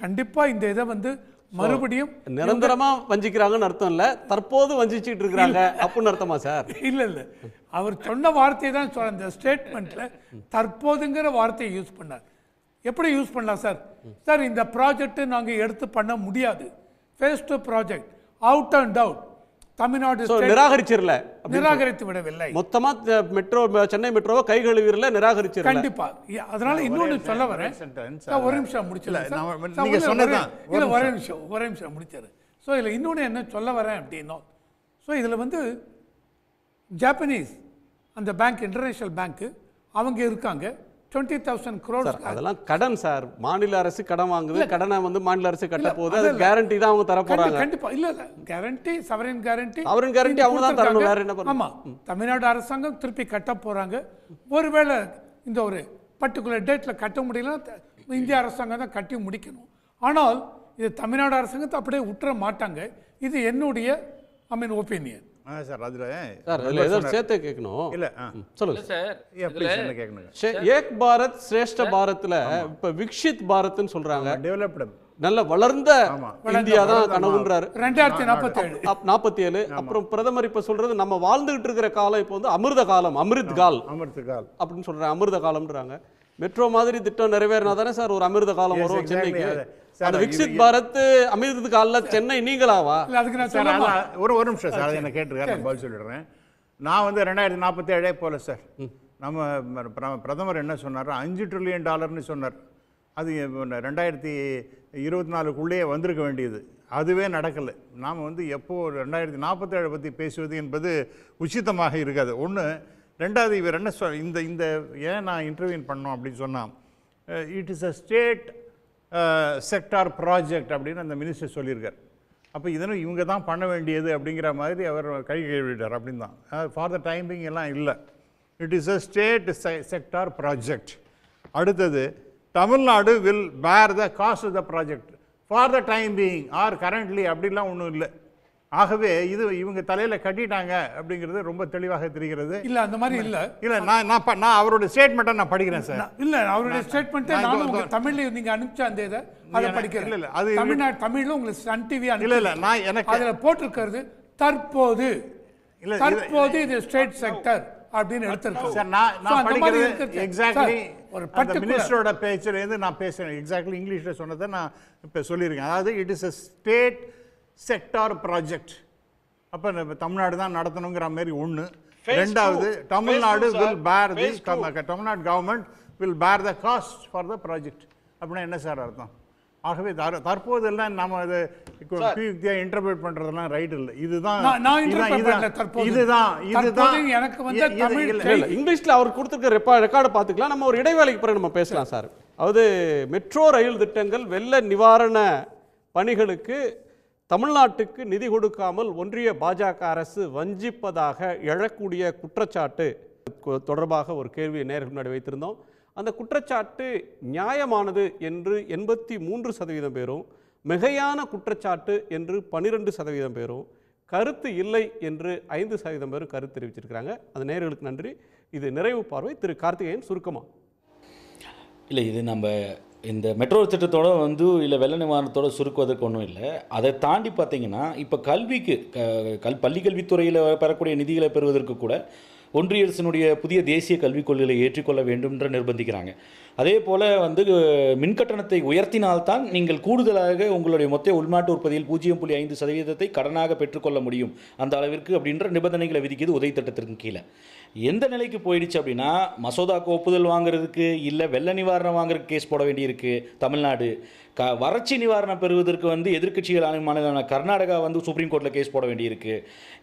H: கண்டிப்பாக இந்த இதை வந்து மறுபடியும்
C: நிரந்தரமா வஞ்சிக்கிறாங்கன்னு அர்த்தம் இல்லை, தற்போது வஞ்சிச்சுட்டு இருக்கிறாங்க அப்படின்னு அர்த்தமா சார்?
H: இல்லை, அவர் சொன்ன வார்த்தையை தான் சொல்ல, இந்த ஸ்டேட்மெண்ட்டில் தற்போதுங்கிற வார்த்தையை யூஸ் பண்ணார். எப்படி யூஸ் பண்ணலாம் சார்? சார் இந்த ப்ராஜெக்ட் நாங்கள் எடுத்து பண்ண முடியாது, phase 2 project out and out Tamil Nadu
C: நிராகரிச்சிரல,
H: நிராகரித்து விடவில்லை.
C: மொத்தமா மெட்ரோ சென்னை மெட்ரோவை கை கழுவிரல, நிராகரிச்சிரல.
H: கண்டிப்பா. அதனால இன்னொன்னு சொல்ல வரேன், ஒரு நிமிஷம் முடிச்சிடலாம். இல்லை, ஒரே நிமிஷம் முடிச்சிடுறேன். ஸோ இதில் இன்னொன்று என்ன சொல்ல வரேன் அப்படின்னா, ஸோ இதில் வந்து ஜாப்பனீஸ் அந்த பேங்க், இன்டர்நேஷ்னல் பேங்க்கு அவங்க இருக்காங்க. 20,000 crores.
C: சார் அதெல்லாம் கடன் சார். மாநில அரசு கடன் வாங்குது, கடனை வந்து மாநில அரசு கட்ட போகுது. அது கேரண்டி தான் அவங்க தர போறாங்க.
H: கண்டிப்பா இல்ல கேரண்டி, சவரின் கேரண்டி
C: அவங்க தான் தரணும். வேற என்ன பண்ணணும்?
H: ஆமா, தமிழ்நாடு அரசாங்கம் திருப்பி கட்ட போறாங்க. ஒருவேளை இந்த ஒரு பர்டிகுலர் டேட்ல கட்ட முடியலன்னா இந்திய அரசாங்கம் தான் கட்டி முடிக்கணும். ஆனால் இது தமிழ்நாடு அரசாங்கத்தை அப்படியே விட்டுற மாட்டாங்க. இது என்னுடைய ஒப்பீனியன்.
G: சார் அதில்
C: சார் அதில் ஏதோ சேர்த்து கேட்கணும்.
G: இல்லை
C: சொல்லுங்க
F: சார்.
G: கேட்கணுங்க.
C: ஏக் பாரத் ஸ்ரேஷ்ட பாரத்தில் இப்போ விக்ஷித் பாரத்னு சொல்றாங்க.
G: டெவலப்டு
C: நல்ல வளர்ந்த இந்தியா தான் கனவுன்றாரு.
H: 2047
C: அப்புறம் பிரதமர் இப்ப சொல்றது நம்ம வாழ்ந்துகிட்டு இருக்கிற காலம் இப்போ வந்து அமிர்த காலம், அமிர்த் கால் அப்படின்னு சொல்றாங்க. அமிர்த காலம்ன்றாங்க. மெட்ரோ மாதிரி திட்டம் நிறைவேறினா தானே சார் ஒரு அமிர்த காலம் வரும் சென்னைக்கு. அந்த விக்சித் பாரத் அமிர்த கால்ல சென்னை நீங்களாவா?
G: ஒரு நிமிஷம் சார், அதை என்ன கேட்டிருக்காரு, நான் பதில் சொல்லிடுறேன். நான் வந்து 2047 போல சார், நம்ம பிரதமர் என்ன சொன்னார், $5 trillion சொன்னார். அது 2024க்குள்ளேயே வந்திருக்க வேண்டியது. அதுவே நடக்கலை. நாம் வந்து எப்போ 2047 பற்றி பேசுவது என்பது உச்சிதமாக இருக்காது. ஒன்று. ரெண்டாவது, இவர் என்ன இந்த ஏன் நான் இன்டர்வியூன் பண்ணோம் அப்படின்னு சொன்னால், it is a state sector project அப்படின்னு அந்த மினிஸ்டர் சொல்லியிருக்கார். அப்போ இதனும் இவங்க தான் பண்ண வேண்டியது அப்படிங்கிற மாதிரி அவர் கை கழுவிட்டார். அப்படின்னு தான். ஃபார் த டைமிங் எல்லாம் இல்லை. It is a state sector project. அடுத்தது, Tamil Nadu will bear the cost of the project for the time being or currently அப்படிலாம் ஒன்றும் இல்லை. ஆகவே இது இவங்க தலையில கட்டிட்டாங்க அப்படிங்கிறது ரொம்ப தெளிவாக தெரிகிறது.
H: இல்ல அந்த மாதிரி இல்ல.
G: இல்ல நான் அவரோட ஸ்டேட்மெண்ட்டை நான் படிக்கிறேன் சார்.
H: இல்ல அவருடைய ஸ்டேட்மெண்ட்டை நானும் தமிழ்ல நீங்க அனுப்பிச்ச அந்த இதை அதை படிக்கிறேன். இல்ல அது தமிழ்ல உங்களுக்கு சன் டிவி
G: இல்ல நான் எனக்கு
H: அதுல போட்டிருக்கிறது தற்போது இது ஸ்டேட் செக்டர் அப்படின்னு எடுத்திருக்கேன்
G: சார். நான் படிக்கிறது எக்ஸாக்ட்லி ஒரு மினிஸ்டரோட பேச்சில் இருந்து நான் பேசுறேன். எக்ஸாக்ட்லி இங்கிலீஷ்ல சொன்னதை நான் இப்போ சொல்லியிருக்கேன். அதாவது it is a state sector project. அப்போ தமிழ்நாடு தான் நடத்தணுங்கிற மாதிரி ஒன்று. ரெண்டாவது, தமிழ்நாடு வில் பேர் தி Tamil Nadu government will bear the cost for the project. அப்படின்னா என்ன சார் அர்த்தம்? ஆகவே தற்போதெல்லாம் நம்ம அதை இன்டர்பிரேட் பண்றதெல்லாம் ரைட் இல்லை. இதுதான்
H: எனக்கு வந்து
C: இங்கிலீஷ்ல அவர் கொடுத்திருக்க ரெக்கார்டை பார்த்துக்கலாம். நம்ம ஒரு இடைவேளைக்கு பிறகு நம்ம பேசலாம் சார். அதாவது மெட்ரோ ரயில் திட்டங்கள், வெள்ள நிவாரண பணிகளுக்கு தமிழ்நாட்டுக்கு நிதி கொடுக்காமல் ஒன்றிய பாஜக அரசு வஞ்சிப்பதாக எழக்கூடிய குற்றச்சாட்டு தொடர்பாக ஒரு கேள்வியை நேருக்கு முன்னாடி வைத்திருந்தோம். அந்த குற்றச்சாட்டு நியாயமானது என்று 83% பேரும், மிகையான குற்றச்சாட்டு என்று 12% பேரும், கருத்து இல்லை என்று 5% பேரும் கருத்து தெரிவிச்சிருக்கிறாங்க. அந்த நேயர்களுக்கு நன்றி. இது நிறைவு பார்வை. திரு கார்த்திகேயன் சுருக்கமா.
D: இல்லை, இது நம்ம இந்த மெட்ரோ திட்டத்தோடு வந்து இல்லை வெள்ள நிவாரணத்தோடு சுருக்குவதற்கு ஒன்றும் இல்லை. அதை தாண்டி பார்த்தீங்கன்னா இப்போ கல்விக்கு பள்ளி கல்வித்துறையில் பெறக்கூடிய நிதிகளை பெறுவதற்கு கூட ஒன்றிய அரசினுடைய புதிய தேசிய கல்விக் கொள்கைகளை ஏற்றுக்கொள்ள வேண்டும் என்று நிர்பந்திக்கிறாங்க. அதே போல் வந்து மின்கட்டணத்தை உயர்த்தினால்தான் நீங்கள் கூடுதலாக உங்களுடைய மொத்த உள்நாட்டு உற்பத்தியில் 0.5% கடனாக பெற்றுக்கொள்ள முடியும் அந்த அளவிற்கு அப்படின்ற நிபந்தனைகளை விதிக்கிறது உதவி திட்டத்திற்கு கீழே. எந்த நிலைக்கு போயிடுச்சு அப்படின்னா, மசோதாக்கு ஒப்புதல் வாங்குறதுக்கு இல்லை வெள்ள நிவாரணம் வாங்குறதுக்கு கேஸ் போட வேண்டியிருக்கு தமிழ்நாடு. வறட்சி நிவாரணம் பெறுவதற்கு வந்து எதிர்க்கட்சிகளான மாநிலமான கர்நாடகா வந்து சுப்ரீம் கோர்ட்டில் கேஸ் போட வேண்டியிருக்கு.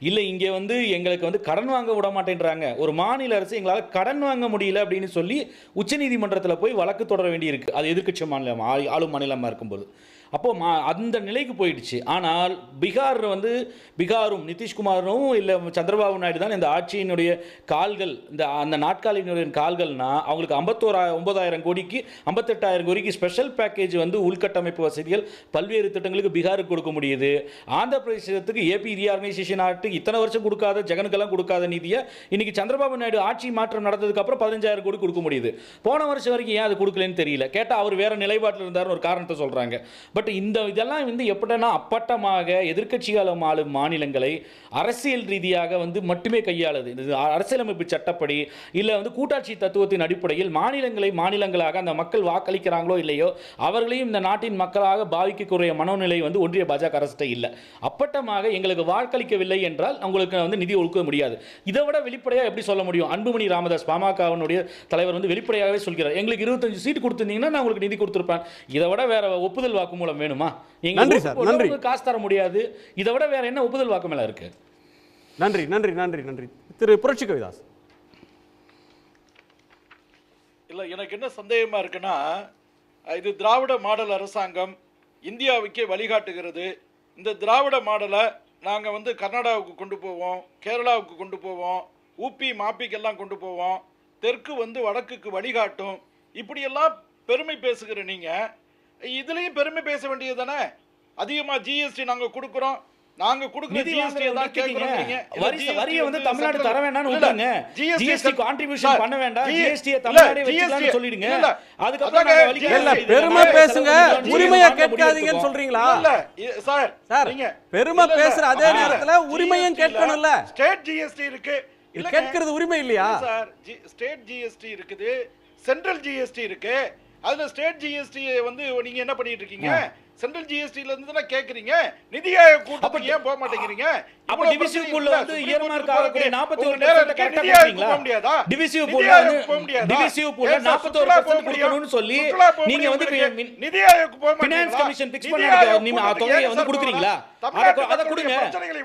D: இல்லை இங்கே வந்து எங்களுக்கு வந்து கடன் வாங்க விட மாட்டேன்றாங்க, ஒரு மாநில அரசு எங்களால் கடன் வாங்க முடியல அப்படின்னு சொல்லி உச்சநீதிமன்றத்தில் போய் வழக்கு தொடர வேண்டியிருக்கு. அது எதிர்க்கட்சி மாநிலம் ஆளும் மாநிலமாக இருக்கும்போது. அப்போது அந்த நிலைக்கு போயிடுச்சு. ஆனால் பீகாரும் நிதிஷ்குமாரும் இல்லை சந்திரபாபு நாயுடு தான் இந்த ஆட்சியினுடைய கால்கள், அந்த நாட்காலியினுடைய கால்கள்னா அவங்களுக்கு 59,000 கோடிக்கு 58,000 கோடிக்கு ஸ்பெஷல் பேக்கேஜ் வந்து உள்கட்டமைப்பு வசதிகள் பல்வேறு திட்டங்களுக்கு பீகாருக்கு கொடுக்க முடியுது. ஆந்திர பிரதேசத்துக்கு ஏபி ரீஆர்கனைசேஷன் ஆக்ட் இத்தனை வருஷம் கொடுக்காத, ஜெகனுக்கெல்லாம் கொடுக்காத நிதியை இன்னைக்கு சந்திரபாபு நாயுடு ஆட்சி மாற்றம் நடந்ததுக்கு அப்புறம் 15,000 கோடி கொடுக்க முடியுது. போன வருஷம் வரைக்கும் ஏன் அது கொடுக்கலன்னு தெரியல. கேட்டால் அவர் வேற நிலைப்பாட்டில் இருந்தாருன்னு ஒரு காரணத்தை சொல்றாங்க. பட் இதெல்லாம் வந்து எப்படின்னா அப்பட்டமாக எதிர்க்கட்சிகளும் ஆளும் மாநிலங்களை அரசியல் ரீதியாக வந்து மட்டுமே கையாளுது. அரசியலமைப்பு சட்டப்படி இல்லை வந்து கூட்டாட்சி தத்துவத்தின் அடிப்படையில் மாநிலங்களை மாநிலங்களாக அந்த மக்கள் வாக்களிக்கிறாங்களோ இல்லையோ அவர்களையும் இந்த நாட்டின் மக்களாக பாவிக்கக்கூடிய மனோநிலை வந்து ஒன்றிய பாஜக அரசு இல்லை. அப்பட்டமாக எங்களுக்கு வாக்களிக்கவில்லை என்றால் உங்களுக்கு வந்து நிதி ஒதுக்க முடியாது. இதை விட வெளிப்படையாக எப்படி சொல்ல முடியும்? அன்புமணி ராமதாஸ் பாமகவினுடைய தலைவர் வந்து வெளிப்படையாகவே சொல்கிறார், எங்களுக்கு 25 சீட் கொடுத்திருந்தீங்கன்னா நான் உங்களுக்கு நிதி கொடுத்துருப்பேன். இதை விட வேற ஒப்புதல் வாக்குமூலம் வேணுமா?
C: நன்றி சார். நன்றி.
D: காசு தர முடியாது. இதை விட வேற என்ன ஒப்புதல் வாக்குமூலம் இருக்கு?
C: நன்றி நன்றி நன்றி நன்றி. திரு புரட்சி கவிதாஸ்.
E: இல்லை, எனக்கு என்ன சந்தேகமாக இருக்குன்னா, இது திராவிட மாடல் அரசாங்கம் இந்தியாவுக்கே வழிகாட்டுகிறது. இந்த திராவிட மாடலை நாங்கள் வந்து கர்நாடகாவுக்கு கொண்டு போவோம், கேரளாவுக்கு கொண்டு போவோம், ஊபி மாப்பிக்கெல்லாம் கொண்டு போவோம், தெற்கு வந்து வடக்குக்கு வழிகாட்டும், இப்படியெல்லாம் பெருமை பேசுகிற நீங்கள் இதுலேயும் பெருமை பேச வேண்டியது தானே? அதிகமாக ஜிஎஸ்டி நாங்கள் கொடுக்குறோம், நாங்க கொடுக்கிற ஜிஎஸ்டி தான் கேக்குறீங்க.
D: வரியை வந்து தமிழ்நாடு தர வேண்டாம்னு விட்டாங்க. ஜிஎஸ்டி கான்ட்ரிபியூஷன் பண்ண வேண்டாம், ஜிஎஸ்டியை தமிழ்நாடே வச்சுக்கலாம்னு சொல்லிடுங்க. அதுக்கு அப்புறம் நாங்க வலிக்க
C: இல்ல, பெருமை பேசுங்க, உரிமையை கேட்காதீங்கன்னு சொல்றீங்களா?
E: இல்ல சார்,
C: நீங்க பெருமை பேசுற அதே நேரத்துல உரிமையும் கேட்கணும்ல.
E: ஸ்டேட் ஜிஎஸ்டி இருக்கு,
C: இல்ல கேட்கிறது உரிமை இல்லையா
E: சார்? ஸ்டேட் ஜிஎஸ்டி இருக்குது, சென்ட்ரல் ஜிஎஸ்டி இருக்கு. அதுல ஸ்டேட் ஜிஎஸ்டி வந்து நீங்க என்ன பண்ணிட்டு இருக்கீங்க? சென்ட்ரல் ஜிஎஸ்டில இருந்து தான் கேக்குறீங்க. நிதி ஆயோக் கூட்டத்துக்கு ஏன் போக மாட்டேங்கிறீங்க?
D: அப்ப டிவிசிவ் பூல்ல வந்து இயர்மார்க் ஆகக்கூடிய 41% கரெக்ட்டா போறீங்களா? டிவிசிவ் பூல்ல வந்து டிவிசிவ் பூல்ல 41% கொடுக்கணும்னு சொல்லி நீங்க வந்து
E: நிதி ஆயோக் போக மாட்டீங்களா?
D: ஃபைனான்ஸ் கமிஷன் ஃபிக்ஸ் பண்ணதுக்கு நீங்க தொகையை வந்து கொடுக்குறீங்களா? அத கொடுங்க.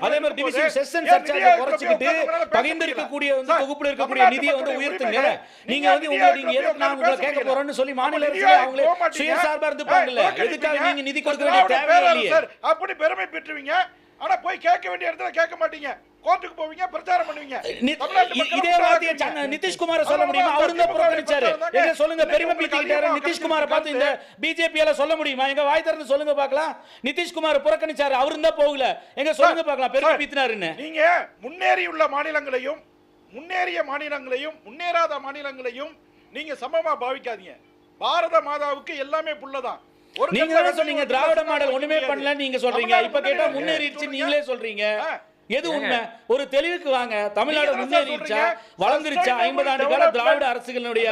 D: அதே மாதிரி டிவிசிவ் செஷன் சர்சார்ஜ் குறைச்சிட்டு பகிர்ந்திருக்கக்கூடிய வந்து தொகுப்புல இருக்கக்கூடிய நிதியை வந்து உயர்த்துங்க. நீங்க வந்து நீங்க எதுக்கு நான் உங்களை கேட்க போறேன்னு சொல்லி மாநில அரசு அவங்களே சுயசார்பா இருந்துப்பாங்கல்ல. எதுக்காக நீங்க நிதி கொடுக்க வேண்டிய தேவையே இல்லையே?
E: அப்படி பெருமை பெற்றுவீங்க, ஆனா போய் கேட்க வேண்டிய இடத்துல கேட்க மாட்டீங்க. கோர்ட்டுக்கு போவீங்க, பிரச்சாரம் பண்ணுவீங்க.
D: இதே வார்த்தையை நிதிஷ்குமார சொல்ல முடியுமா? அவரு தான் புறக்கணிச்சாரு. எங்க சொல்லுங்க, பெருமை பீத்திட்டாரு. நிதிஷ்குமார பார்த்து இந்த பிஜேபியால சொல்ல முடியுமா? எங்க வாய் திறந்து சொல்லுங்க பார்க்கலாம். நிதிஷ்குமார் புறக்கணிச்சாரு, அவரு தான் போகல. எங்க சொல்லுங்க பார்க்கலாம், பெருமை பீத்தினாருன்னு.
E: நீங்க முன்னேறியுள்ள மாநிலங்களையும் முன்னேறிய மாநிலங்களையும் முன்னேறாத மாநிலங்களையும் நீங்க சமமா பாவிக்காதீங்க. பாரத மாதாவுக்கு எல்லாமே புள்ளதான்.
D: நீங்க தான் சொன்னீங்க திராவிட மாடல் ஒண்ணுமே பண்ணல நீங்க சொல்றீங்க. இப்ப கேட்டா முன்னேறிடுச்சு நீங்களே சொல்றீங்க. எது உண்மை? ஒரு தெளிவுக்கு வாங்க. தமிழ்நாடு முன்னேறிடுச்சா, வளர்ந்துருச்சா? 50 ஆண்டு கால திராவிட அரசுகளுடைய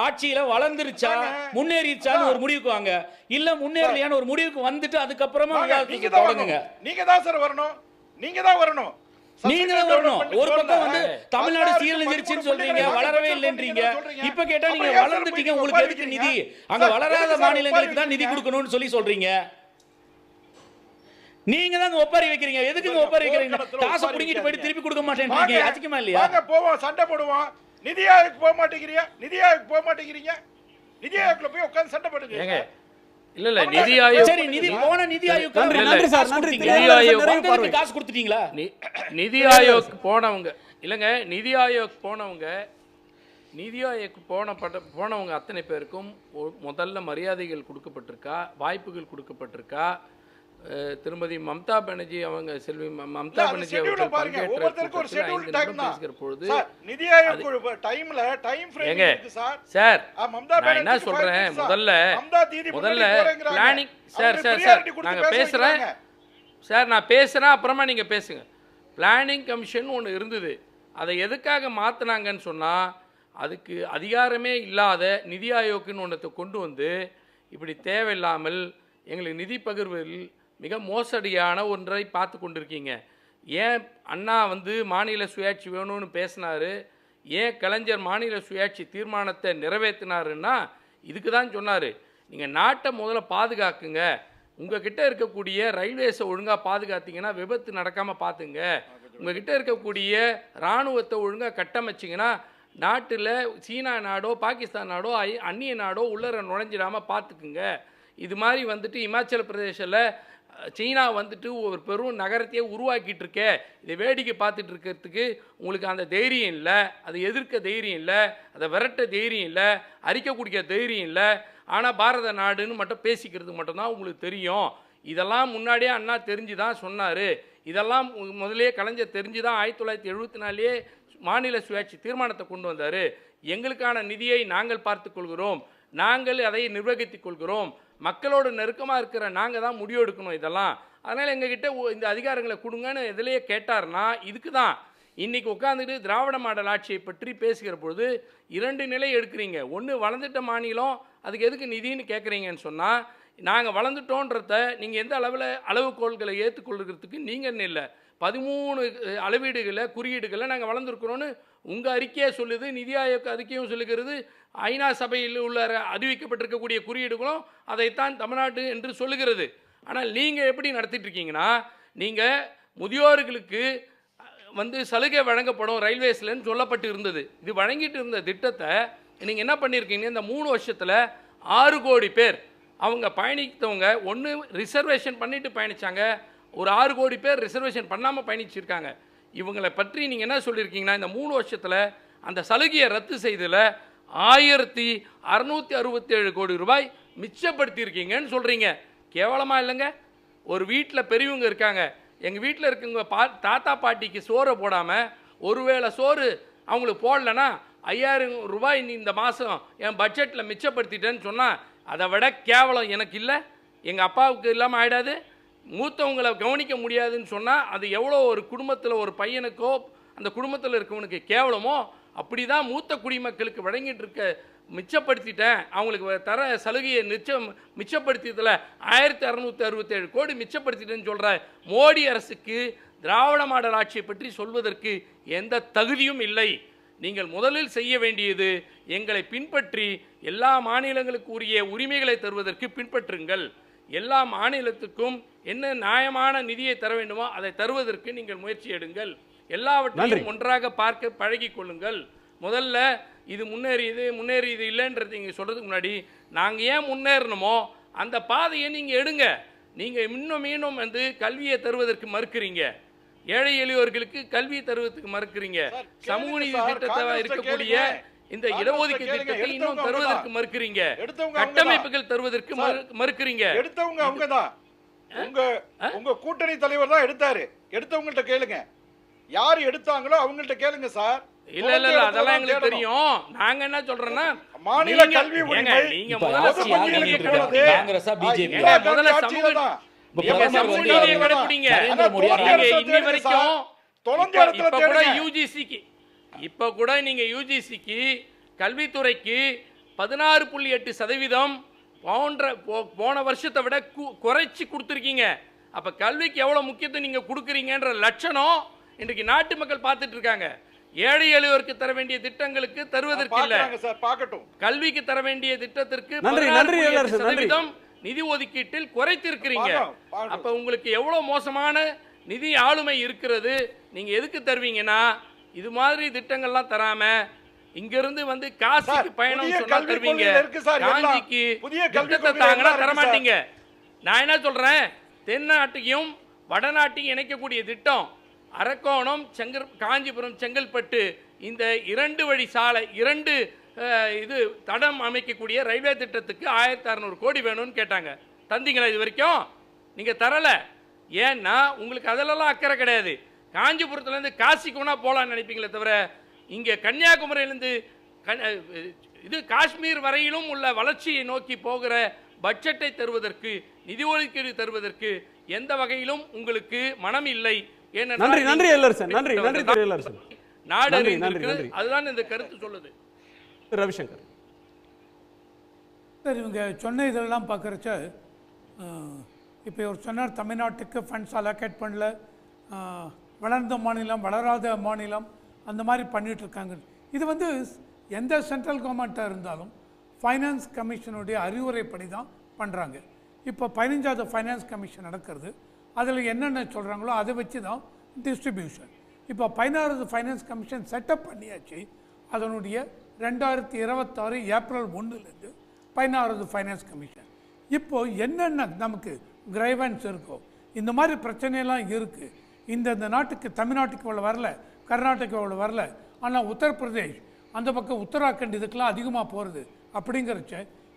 D: ஆட்சியில வளர்ந்துருச்சா, முன்னேறிடுச்சான்னு ஒரு முடிவுக்கு வாங்க. இல்ல முன்னேறலையான்னு ஒரு முடிவுக்கு வந்துட்டு அதுக்கப்புறமா விவாதத்துக்கு தொடங்குங்க.
E: நீங்க தான் சார் வரணும், நீங்க தான் வரணும்.
D: நீங்க தான் வரணும். ஒரு பக்கம் வந்து தமிழ்நாடு சீரழிஞ்சிருச்சுன்னு சொல்றீங்க, வளரவே இல்லைன்றீங்க. இப்ப கேட்டா நீங்க வளர்ந்துட்டீங்க, உங்களுக்கு எதுக்கு நிதி? அங்க வளராத மாநிலங்களுக்கு தான் நிதி கொடுக்கணும்னு சொல்றீங்க. நீங்க தான் ஒப்பாரி வைக்கிறீங்க. எதுக்கு ஒப்பாரி வைக்கிறீங்க? காசு புடிங்கிட்டு போயிட்டு திருப்பி கொடுக்க மாட்டேன்றீங்க. யாச்சிக்குமா இல்லையா?
E: வாங்க போவோம், சண்டை போடுவோம். நிதி ஆயோக் போக மாட்டேங்கிறீங்க, நிதி ஆயோக் போக மாட்டேங்கிறீங்க. நிதி ஆயோக்ல போய் உட்கார்ந்து சண்டை போடுங்க.
F: இல்ல நிதி ஆயோக்
D: சரி, நிதி போன நிதி ஆயோக்
C: நன்றி சார், நன்றி.
D: காசு கொடுத்துட்டீங்களா?
F: நிதி ஆயோக் போனவங்க இல்லங்க, நிதி ஆயோக் போனவங்க அத்தனை பேருக்கும் முதல்ல மரியாதைகள் கொடுக்கப்பட்டிருக்கா, வாய்ப்புகள் கொடுக்கப்பட்டிருக்கா? திருமதி மம்தா பானர்ஜி அவங்க செல்வி மம்தா பானர்ஜி அவர்கள் பேசுகிற பொழுது சார் நான் என்ன சொல்றேன், முதல்ல பிளானிங் சார் நான் பேசுறேன் அப்புறமா நீங்க பேசுங்க. பிளானிங் கமிஷன் ஒன்று இருந்தது, அதை எதுக்காக மாற்றினாங்கன்னு சொன்னால், அதுக்கு அதிகாரமே இல்லாத நிதி ஆயோக்குன்னு ஒன்றத்தை கொண்டு வந்து இப்படி தேவையில்லாமல் எங்களுக்கு நிதி பகிர்வில் மிக மோசடியான ஒன்றை பார்த்து கொண்டிருக்கீங்க. ஏன் அண்ணா வந்து மாநில சுயாட்சி வேணும்னு பேசினார், ஏன் கலைஞர் மாநில சுயாட்சி தீர்மானத்தை நிறைவேற்றினாருன்னா இதுக்கு தான் சொன்னார். நீங்கள் நாட்டை முதல்ல பாதுகாக்குங்க, உங்ககிட்ட இருக்கக்கூடிய ரயில்வேஸை ஒழுங்காக பாதுகாத்தீங்கன்னா விபத்து நடக்காமல் பார்த்துங்க, உங்ககிட்ட இருக்கக்கூடிய இராணுவத்தை ஒழுங்காக கட்டமைச்சிங்கன்னா நாட்டில் சீனா நாடோ பாகிஸ்தான் நாடோ அந்நிய நாடோ உள்ளர நுழைஞ்சிடாமல் பார்த்துக்குங்க. இது மாதிரி வந்துட்டு இமாச்சல பிரதேசில் சீனா வந்துட்டு ஒரு பெரும் நகரத்தையே உருவாக்கிட்டு இருக்கே, இதை வேடிக்கை பார்த்துட்டு இருக்கிறதுக்கு உங்களுக்கு அந்த தைரியம் இல்லை, அதை எதிர்க்க தைரியம் இல்லை, அதை விரட்ட தைரியம் இல்லை, அறிக்கை குடிக்க தைரியம் இல்லை. ஆனால் பாரத நாடுன்னு மட்டும் பேசிக்கிறதுக்கு மட்டும்தான் உங்களுக்கு தெரியும். இதெல்லாம் முன்னாடியே அண்ணா தெரிஞ்சு தான் சொன்னார். இதெல்லாம் முதலே கலைஞர் தெரிஞ்சு தான் 1974 மாநில சுயாட்சி தீர்மானத்தை கொண்டு வந்தார். எங்களுக்கான நிதியை நாங்கள் பார்த்துக்கொள்கிறோம், நாங்கள் அதை நிர்வகித்துக் கொள்கிறோம், மக்களோட நெருக்கமாக இருக்கிற நாங்கள் தான் முடிவு எடுக்கணும் இதெல்லாம். அதனால் எங்ககிட்ட இந்த அதிகாரங்களை கொடுங்கன்னு எதிலேயே கேட்டார்னா இதுக்கு தான். இன்றைக்கி உட்காந்துட்டு திராவிட மாடல் ஆட்சியை பற்றி பேசுகிற பொழுது 2 நிலை எடுக்கிறீங்க. ஒன்று, வளர்ந்துட்ட மாநிலம் அதுக்கு எதுக்கு நிதின்னு கேட்குறீங்கன்னு சொன்னால், நாங்கள் வளர்ந்துட்டோன்றத நீங்கள் எந்த அளவுகோள்களை ஏற்றுக்கொள்கிறதுக்கு நீங்கள் இல்லை. 13 அளவீடுகளை குறியீடுகளை நாங்கள் வளர்ந்துருக்கிறோன்னு உங்கள் அறிக்கையை சொல்லுது, நிதி ஆயோக் அறிக்கையும் சொல்லுகிறது, ஐநா சபையில் உள்ள அறிவிக்கப்பட்டிருக்கக்கூடிய குறியீடுகளும் அதைத்தான் தமிழ்நாடு என்று சொல்லுகிறது. ஆனால் நீங்கள் எப்படி நடத்திட்டு இருக்கீங்கன்னா, நீங்கள் முதியோர்களுக்கு வந்து சலுகை வழங்கப்படும் ரயில்வேஸ்லன்னு சொல்லப்பட்டு இருந்தது. இது வழங்கிட்டு இருந்த திட்டத்தை நீங்கள் என்ன பண்ணியிருக்கீங்க, இந்த 3 வருஷத்தில் 6 கோடி பேர் அவங்க பயணித்தவங்க ஒன்று ரிசர்வேஷன் பண்ணிட்டு பயணித்தாங்க, ஒரு 6 கோடி பேர் ரிசர்வேஷன் பண்ணாமல் பயணிச்சிருக்காங்க. இவங்களை பற்றி நீங்கள் என்ன சொல்லியிருக்கீங்கன்னா, இந்த 3 வருஷத்தில் அந்த சலுகையை ரத்து செய்ததில் 1667 கோடி ரூபாய் மிச்சப்படுத்தியிருக்கீங்கன்னு சொல்கிறீங்க. கேவலமாக இல்லைங்க? ஒரு வீட்டில் பெரியவங்க இருக்காங்க, எங்கள் வீட்டில் இருக்கவங்க தாத்தா பாட்டிக்கு சோறை போடாமல் ஒருவேளை சோறு அவங்களுக்கு போடலன்னா 5000 ரூபாய் இந்த மாதம் என் பட்ஜெட்டில் மிச்சப்படுத்திட்டேன்னு சொன்னால் அதை விட கேவலம் எனக்கு இல்லை, எங்கள் அப்பாவுக்கு இல்லாமல் ஆகிடாது. மூத்தவங்களை கவனிக்க முடியாதுன்னு சொன்னால் அது எவ்வளோ ஒரு குடும்பத்தில் ஒரு பையனுக்கோ அந்த குடும்பத்தில் இருக்கவனுக்கு கேவலமோ அப்படி தான் மூத்த குடிமக்களுக்கு வழங்கிட்டு இருக்க மிச்சப்படுத்திட்டேன். அவங்களுக்கு தர சலுகையை மிச்சப்படுத்தியதில் 1667 கோடி மிச்சப்படுத்திட்டேன்னு சொல்கிற மோடி அரசுக்கு திராவிட மாடல் ஆட்சியை பற்றி சொல்வதற்கு எந்த தகுதியும் இல்லை. நீங்கள் முதலில் செய்ய வேண்டியது எங்களை பின்பற்றி எல்லா மாநிலங்களுக்கு உரிய உரிமைகளை தருவதற்கு பின்பற்றுங்கள். எல்லா மாநிலத்துக்கும் என்ன நியாயமான நிதியை தர வேண்டுமோ அதை தருவதற்கு நீங்கள் முயற்சி எடுங்கள். எல்லாவற்றையும் ஒன்றாக பார்க்க பழகி கொள்ளுங்கள். முதல்ல இது முன்னேறியது இல்லைன்றது நீங்கள் சொல்கிறதுக்கு முன்னாடி நாங்கள் ஏன் முன்னேறணுமோ அந்த பாதையை நீங்கள் எடுங்க. நீங்கள் மீண்டும் வந்து கல்வியை தருவதற்கு மறுக்கிறீங்க, ஏழை எளியோர்களுக்கு கல்வி தருவதற்கு மறுக்கிறீங்க, சமூக நீதி திட்டத்தை இருக்கக்கூடிய இந்த இடஒதுக்கீடு திட்டத்தை இன்னும் தருவதற்கு மறுக்கிறீங்க, கட்டமைப்புகள் தருவதற்கு மறுக்கிறீங்க.
E: எடுத்தவங்க அவங்க தான், உங்க கூட்டணி தலைவர் தான் எடுத்தாரு. எடுத்தவங்கள்ட்ட கேளுங்க, யார் எடுத்தாங்களோ அவங்கள்ட்ட கேளுங்க சார்.
F: இல்ல அதெல்லாம் எங்களுக்கு தெரியும். நாங்க என்ன சொல்றோம்னா
E: மாநில கல்வி உரிமை
F: நீங்க முதல்ல
D: காங்கிரஸா பிஜேபி
F: முதல்ல சமூக நீதியை கடைபிடிங்க. இன்னி வரைக்கும் இப்ப கூட நீங்க யூஜிசிக்கு கல்வித்துறைக்கு 16.8% போன வருஷத்தை விட குறைச்சி கொடுத்துருக்கீங்க. அப்ப கல்விக்கு எவ்வளவு முக்கியத்துவம் நீங்க கொடுக்குறீங்கன்ற லட்சணம் இன்றைக்கு நாட்டு மக்கள் பார்த்துட்டு இருக்காங்க. ஏழை எளியோருக்கு தர வேண்டிய திட்டங்களுக்கு தருவதற்கு இல்ல, கல்விக்கு தர வேண்டிய திட்டத்திற்கு 16% நிதி ஒதுக்கீட்டில் குறைத்திருக்கிறீங்க. அப்ப உங்களுக்கு எவ்வளவு மோசமான நிதி ஆளுமை இருக்கிறது. நீங்க எதுக்கு தருவீங்கன்னா இது மாதிரி திட்டங்கள்லாம் தராம இங்கிருந்து வந்து காசிக்கு பயணம் சொன்னா தருவீங்க, காஞ்சிக்கு திட்டத்தை தாங்கன்னா தரமாட்டீங்க. நான் என்ன சொல்றேன், தென்னாட்டையும் வடநாட்டையும் இணைக்கக்கூடிய திட்டம் அரக்கோணம் காஞ்சிபுரம் செங்கல்பட்டு இந்த 2 வழி சாலை 2 இது தடம் அமைக்கக்கூடிய ரயில்வே திட்டத்துக்கு 1600 கோடி வேணும்னு கேட்டாங்க. தந்தீங்களா? இது வரைக்கும் நீங்கள் தரலை. ஏன்னா உங்களுக்கு அதிலெல்லாம் அக்கறை கிடையாது. காஞ்சிபுரத்துலேருந்து காசிக்கு வேணா போகலான்னு நினைப்பீங்களே தவிர இங்கே கன்னியாகுமரியிலேருந்து இது காஷ்மீர் வரையிலும் உள்ள வளர்ச்சியை நோக்கி போகிற பட்ஜெட்டை தருவதற்கு நிதி ஒதுக்கீடு தருவதற்கு எந்த வகையிலும் உங்களுக்கு மனம் இல்லை. நாடு அதுதான் இந்த கருத்து சொல்லுது.
C: ரவிசங்கர்
H: சார், இவங்க சொன்ன இதெல்லாம் பார்க்குறச்ச இப்போ இவர் சொன்னார் தமிழ்நாட்டுக்கு ஃபண்ட்ஸ் அலோகேட் பண்ணல, வளர்ந்த மாநிலம் வளராத மாநிலம் அந்த மாதிரி பண்ணிகிட்ருக்காங்க. இது வந்து எந்த சென்ட்ரல் கவர்மெண்ட்டாக இருந்தாலும் ஃபைனான்ஸ் கமிஷனுடைய அறிவுரைப்படி தான் பண்ணுறாங்க. இப்போ 15வது ஃபைனான்ஸ் கமிஷன் நடக்கிறது. அதில் என்னென்ன சொல்கிறாங்களோ அதை வச்சு தான் டிஸ்ட்ரிபியூஷன். இப்போ 16வது ஃபைனான்ஸ் கமிஷன் செட்டப் பண்ணியாச்சு. அதனுடைய 2026 ஏப்ரல் 1லேருந்து 16வது ஃபைனான்ஸ் கமிஷன். இப்போது என்னென்ன நமக்கு கிரைவன்ஸ் இருக்கோ இந்த மாதிரி பிரச்சனையெல்லாம் இருக்குது. இந்த நாட்டுக்கு தமிழ்நாட்டுக்கு அவ்வளோ வரல, கர்நாடகா அவ்வளோ வரல, ஆனால் உத்தரப்பிரதேஷ் அந்த பக்கம் உத்தராகண்ட் இதுக்கெல்லாம் அதிகமாக போகிறது. அப்படிங்கிறச்ச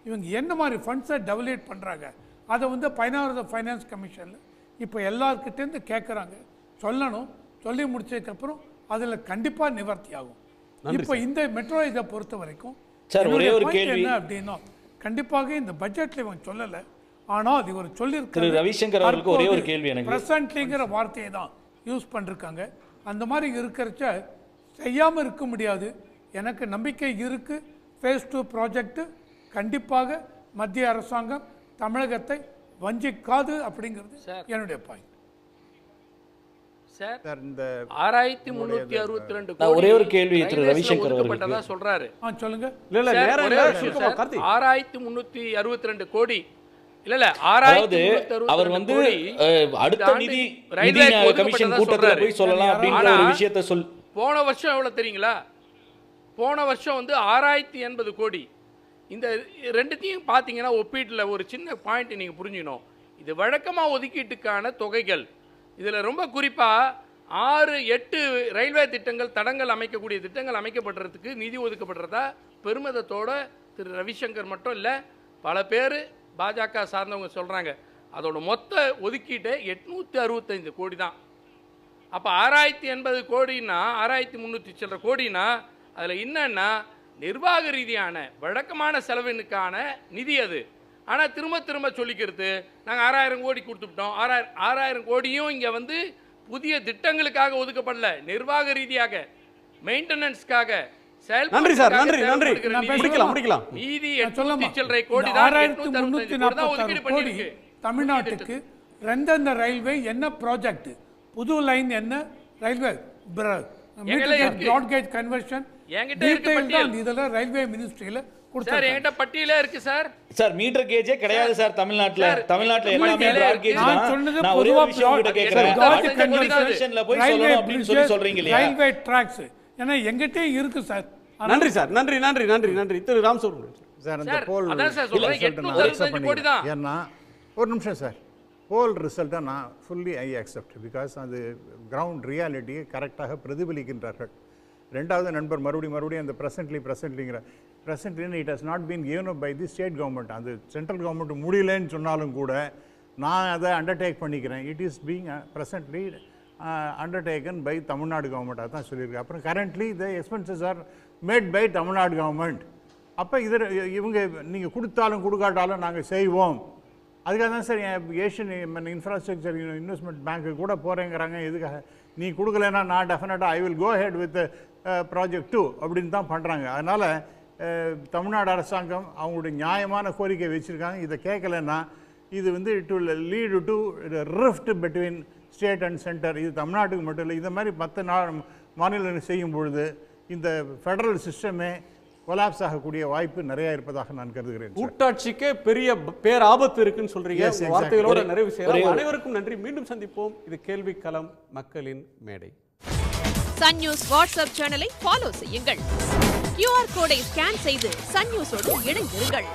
H: இவங்க என்ன மாதிரி ஃபண்ட்ஸை டெவலேட் பண்ணுறாங்க அதை வந்து 16வது ஃபைனான்ஸ் கமிஷனில் இப்போ எல்லாருக்கிட்டேருந்து கேட்குறாங்க. சொல்லணும், சொல்லி முடிச்சதுக்கப்புறம் அதில் கண்டிப்பாக நிவர்த்தி ஆகும். இப்போ இந்த மெட்ரோ இதை பொறுத்த வரைக்கும் என்ன அப்படின்னா கண்டிப்பாக இந்த பட்ஜெட்டில் இவங்க சொல்லலை, ஆனால் அது ஒரு சொல்லியிருக்காங்க.
D: ரவிசங்கர் அவருக்கு ஒரே ஒரு கேள்வி, எனக்கு
H: ப்ரெசன்ட்லிங்கிற வார்த்தையை தான் யூஸ் பண்ணிருக்காங்க. அந்த மாதிரி இருக்கிறச்ச செய்யாமல் இருக்க முடியாது. எனக்கு நம்பிக்கை இருக்குது. ஃபேஸ் 2 ப்ராஜெக்ட் கண்டிப்பாக மத்திய அரசாங்கம் தமிழகத்தை வஞ்சிக்காது அப்படிங்கிறது என்னுடைய பாயிண்ட்.
F: சார், இந்த 6362
D: ஒரே ஒரு கேள்வி திரு ரவிசங்கர்
F: அவர்கள் சொல்றாரு.
H: சொல்லுங்க.
F: இல்ல 6362 கோடி இல்ல 6362
D: அவர் வந்து அடுத்த நிதி கமிஷன் கூட்டத்துல போய் சொல்லலாம் அப்படிங்கிற ஒரு விஷயத்தை போன
F: வருஷம் எவ்வளவு தெரியுங்களா? போன வருஷம் வந்து 6080 கோடி. இந்த ரெண்டுத்தையும் பார்த்தீங்கன்னா ஒப்பீட்டில் ஒரு சின்ன பாயிண்ட் நீங்கள் புரிஞ்சுக்கணும். இது வழக்கமாக ஒதுக்கீட்டுக்கான தொகைகள். இதில் ரொம்ப குறிப்பாக 6-8 ரயில்வே திட்டங்கள், தடங்கள் அமைக்கக்கூடிய திட்டங்கள் அமைக்கப்படுறதுக்கு நிதி ஒதுக்கப்படுறதா பெருமிதத்தோட திரு ரவிசங்கர் மட்டும் இல்லை, பல பேர் பாஜக சார்ந்தவங்க சொல்கிறாங்க. அதோட மொத்த ஒதுக்கீட்டே 865 கோடி தான். அப்போ 6080 கோடின்னா 6300 சில்லற கோடினா அதில் என்னன்னா நிர்வாக ரீதியான வழக்கமான செலவினுக்கான நிதி அது. ஆனால் திரும்ப திரும்ப சொல்லிக்கிறது நாங்கள் 6000 கோடி கொடுத்துட்டோம். 6000 கோடியும் இங்கே வந்து புதிய திட்டங்களுக்காக ஒதுக்கப்படல, நிர்வாக ரீதியாக மெயின்டெனன்ஸ்க்காக.
C: நன்றி சார், நன்றி நன்றி. முடிக்கலாம்.
F: மீதி 800 சில்லறை கோடி தான், 865 கோடி
H: தமிழ்நாட்டுக்கு எந்தெந்த ரயில்வே என்ன ப்ராஜெக்ட், புது லைன் என்ன ரயில்வே, பிராட்கேஜ் கன்வர்ஷன், இதெல்லாம் ரயில்வே மினிஸ்ட்ரியில
F: சார் என்கிட்ட பட்டியலே இருக்கு சார்.
D: சார் மீட்டர் கேஜே கிடையாது சார் தமிழ்நாட்டுல. தமிழ்நாட்டுல எல்லாமே பிராட் கேஜ் தான்.
H: நான் சொன்னது
D: நான் ஒரே
H: பொதுவா
D: விஷயம் கிட்ட கேக்குறேன். கன்வர்ஷன்ல போய் சொல்லணும் அப்படினு சொல்றீங்க இல்லையா?
H: ரயில்வே ட்ராக்ஸ் ஏன்னா எங்கிட்டே இருக்கு சார்.
C: நன்றி சார், நன்றி நன்றி நன்றி நன்றி. திரு ராமசுப்ரமணியன்
G: சார், அந்த போல்
F: அதான் சார் சொல்றேன் 865 கோடி தான்.
G: ஏன்னா ஒரு நிமிஷம் சார், போல் ரிசல்ட்டை நான் ஃபுல்லி ஐ அக்செப்ட். பிகாஸ் அது கிரவுண்ட் ரியாலிட்டியை கரெக்டாக பிரதிபலிக்கின்றார்கள். ரெண்டாவது நண்பர் மறுபடியும் அந்த ப்ரெசென்ட்லிங்கிற ப்ரெசென்ட்லின்னு it has not been given up by the state government. அந்த சென்ட்ரல் கவர்மெண்ட் முடியலன்னு சொன்னாலும் கூட நான் அதை அண்டர்டேக் பண்ணிக்கிறேன். It is being presently undertaken by Tamil Nadu கவர்மெண்ட்டாக தான் சொல்லியிருக்கேன். அப்புறம் currently the expenses are made by Tamil Nadu government. அப்போ இதில் இவங்க நீங்கள் கொடுத்தாலும் கொடுக்காட்டாலும் நாங்கள் செய்வோம். அதுக்காக தான் சார் ஏஷியன் இன்ஃப்ராஸ்ட்ரக்சர் இன்வெஸ்ட்மெண்ட் பேங்க்கு கூட போகிறேங்கிறாங்க. எதுக்காக? நீ கொடுக்கலன்னா நான் டெஃபினட்டாக I will go ahead with project 2 அப்படின்னு தான் பண்ணுறாங்க. அதனால் தமிழ்நாடு அரசாங்கம் அவங்களுடைய நியாயமான கோரிக்கை வச்சுருக்காங்க. இதை கேட்கலன்னா இது வந்து it will lead to rift between state and centre. இது தமிழ்நாட்டுக்கு மட்டும் இல்லை, இந்த மாதிரி மற்ற மாநிலங்கள் செய்யும் பொழுது இந்த ஃபெடரல் சிஸ்டமே கொலாப்ஸ் ஆகக்கூடிய வாய்ப்பு நிறைய இருப்பதாக நான் கருதுகிறேன்.
C: கூட்டாட்சிக்கே பெரிய பேர் ஆபத்து இருக்குன்னு சொல்றீங்க. வார்த்தைகளோட நிறைவு செய்யலாம். அனைவருக்கும் நன்றி. மீண்டும் சந்திப்போம். இது கேள்வி களம், மக்களின் மேடை.
I: சன் நியூஸ் வாட்ஸ்அப் சேனலை ஃபாலோ செய்யுங்கள். QR கோடை ஸ்கேன் செய்து சன் நியூஸோடு இணைந்திருங்கள்.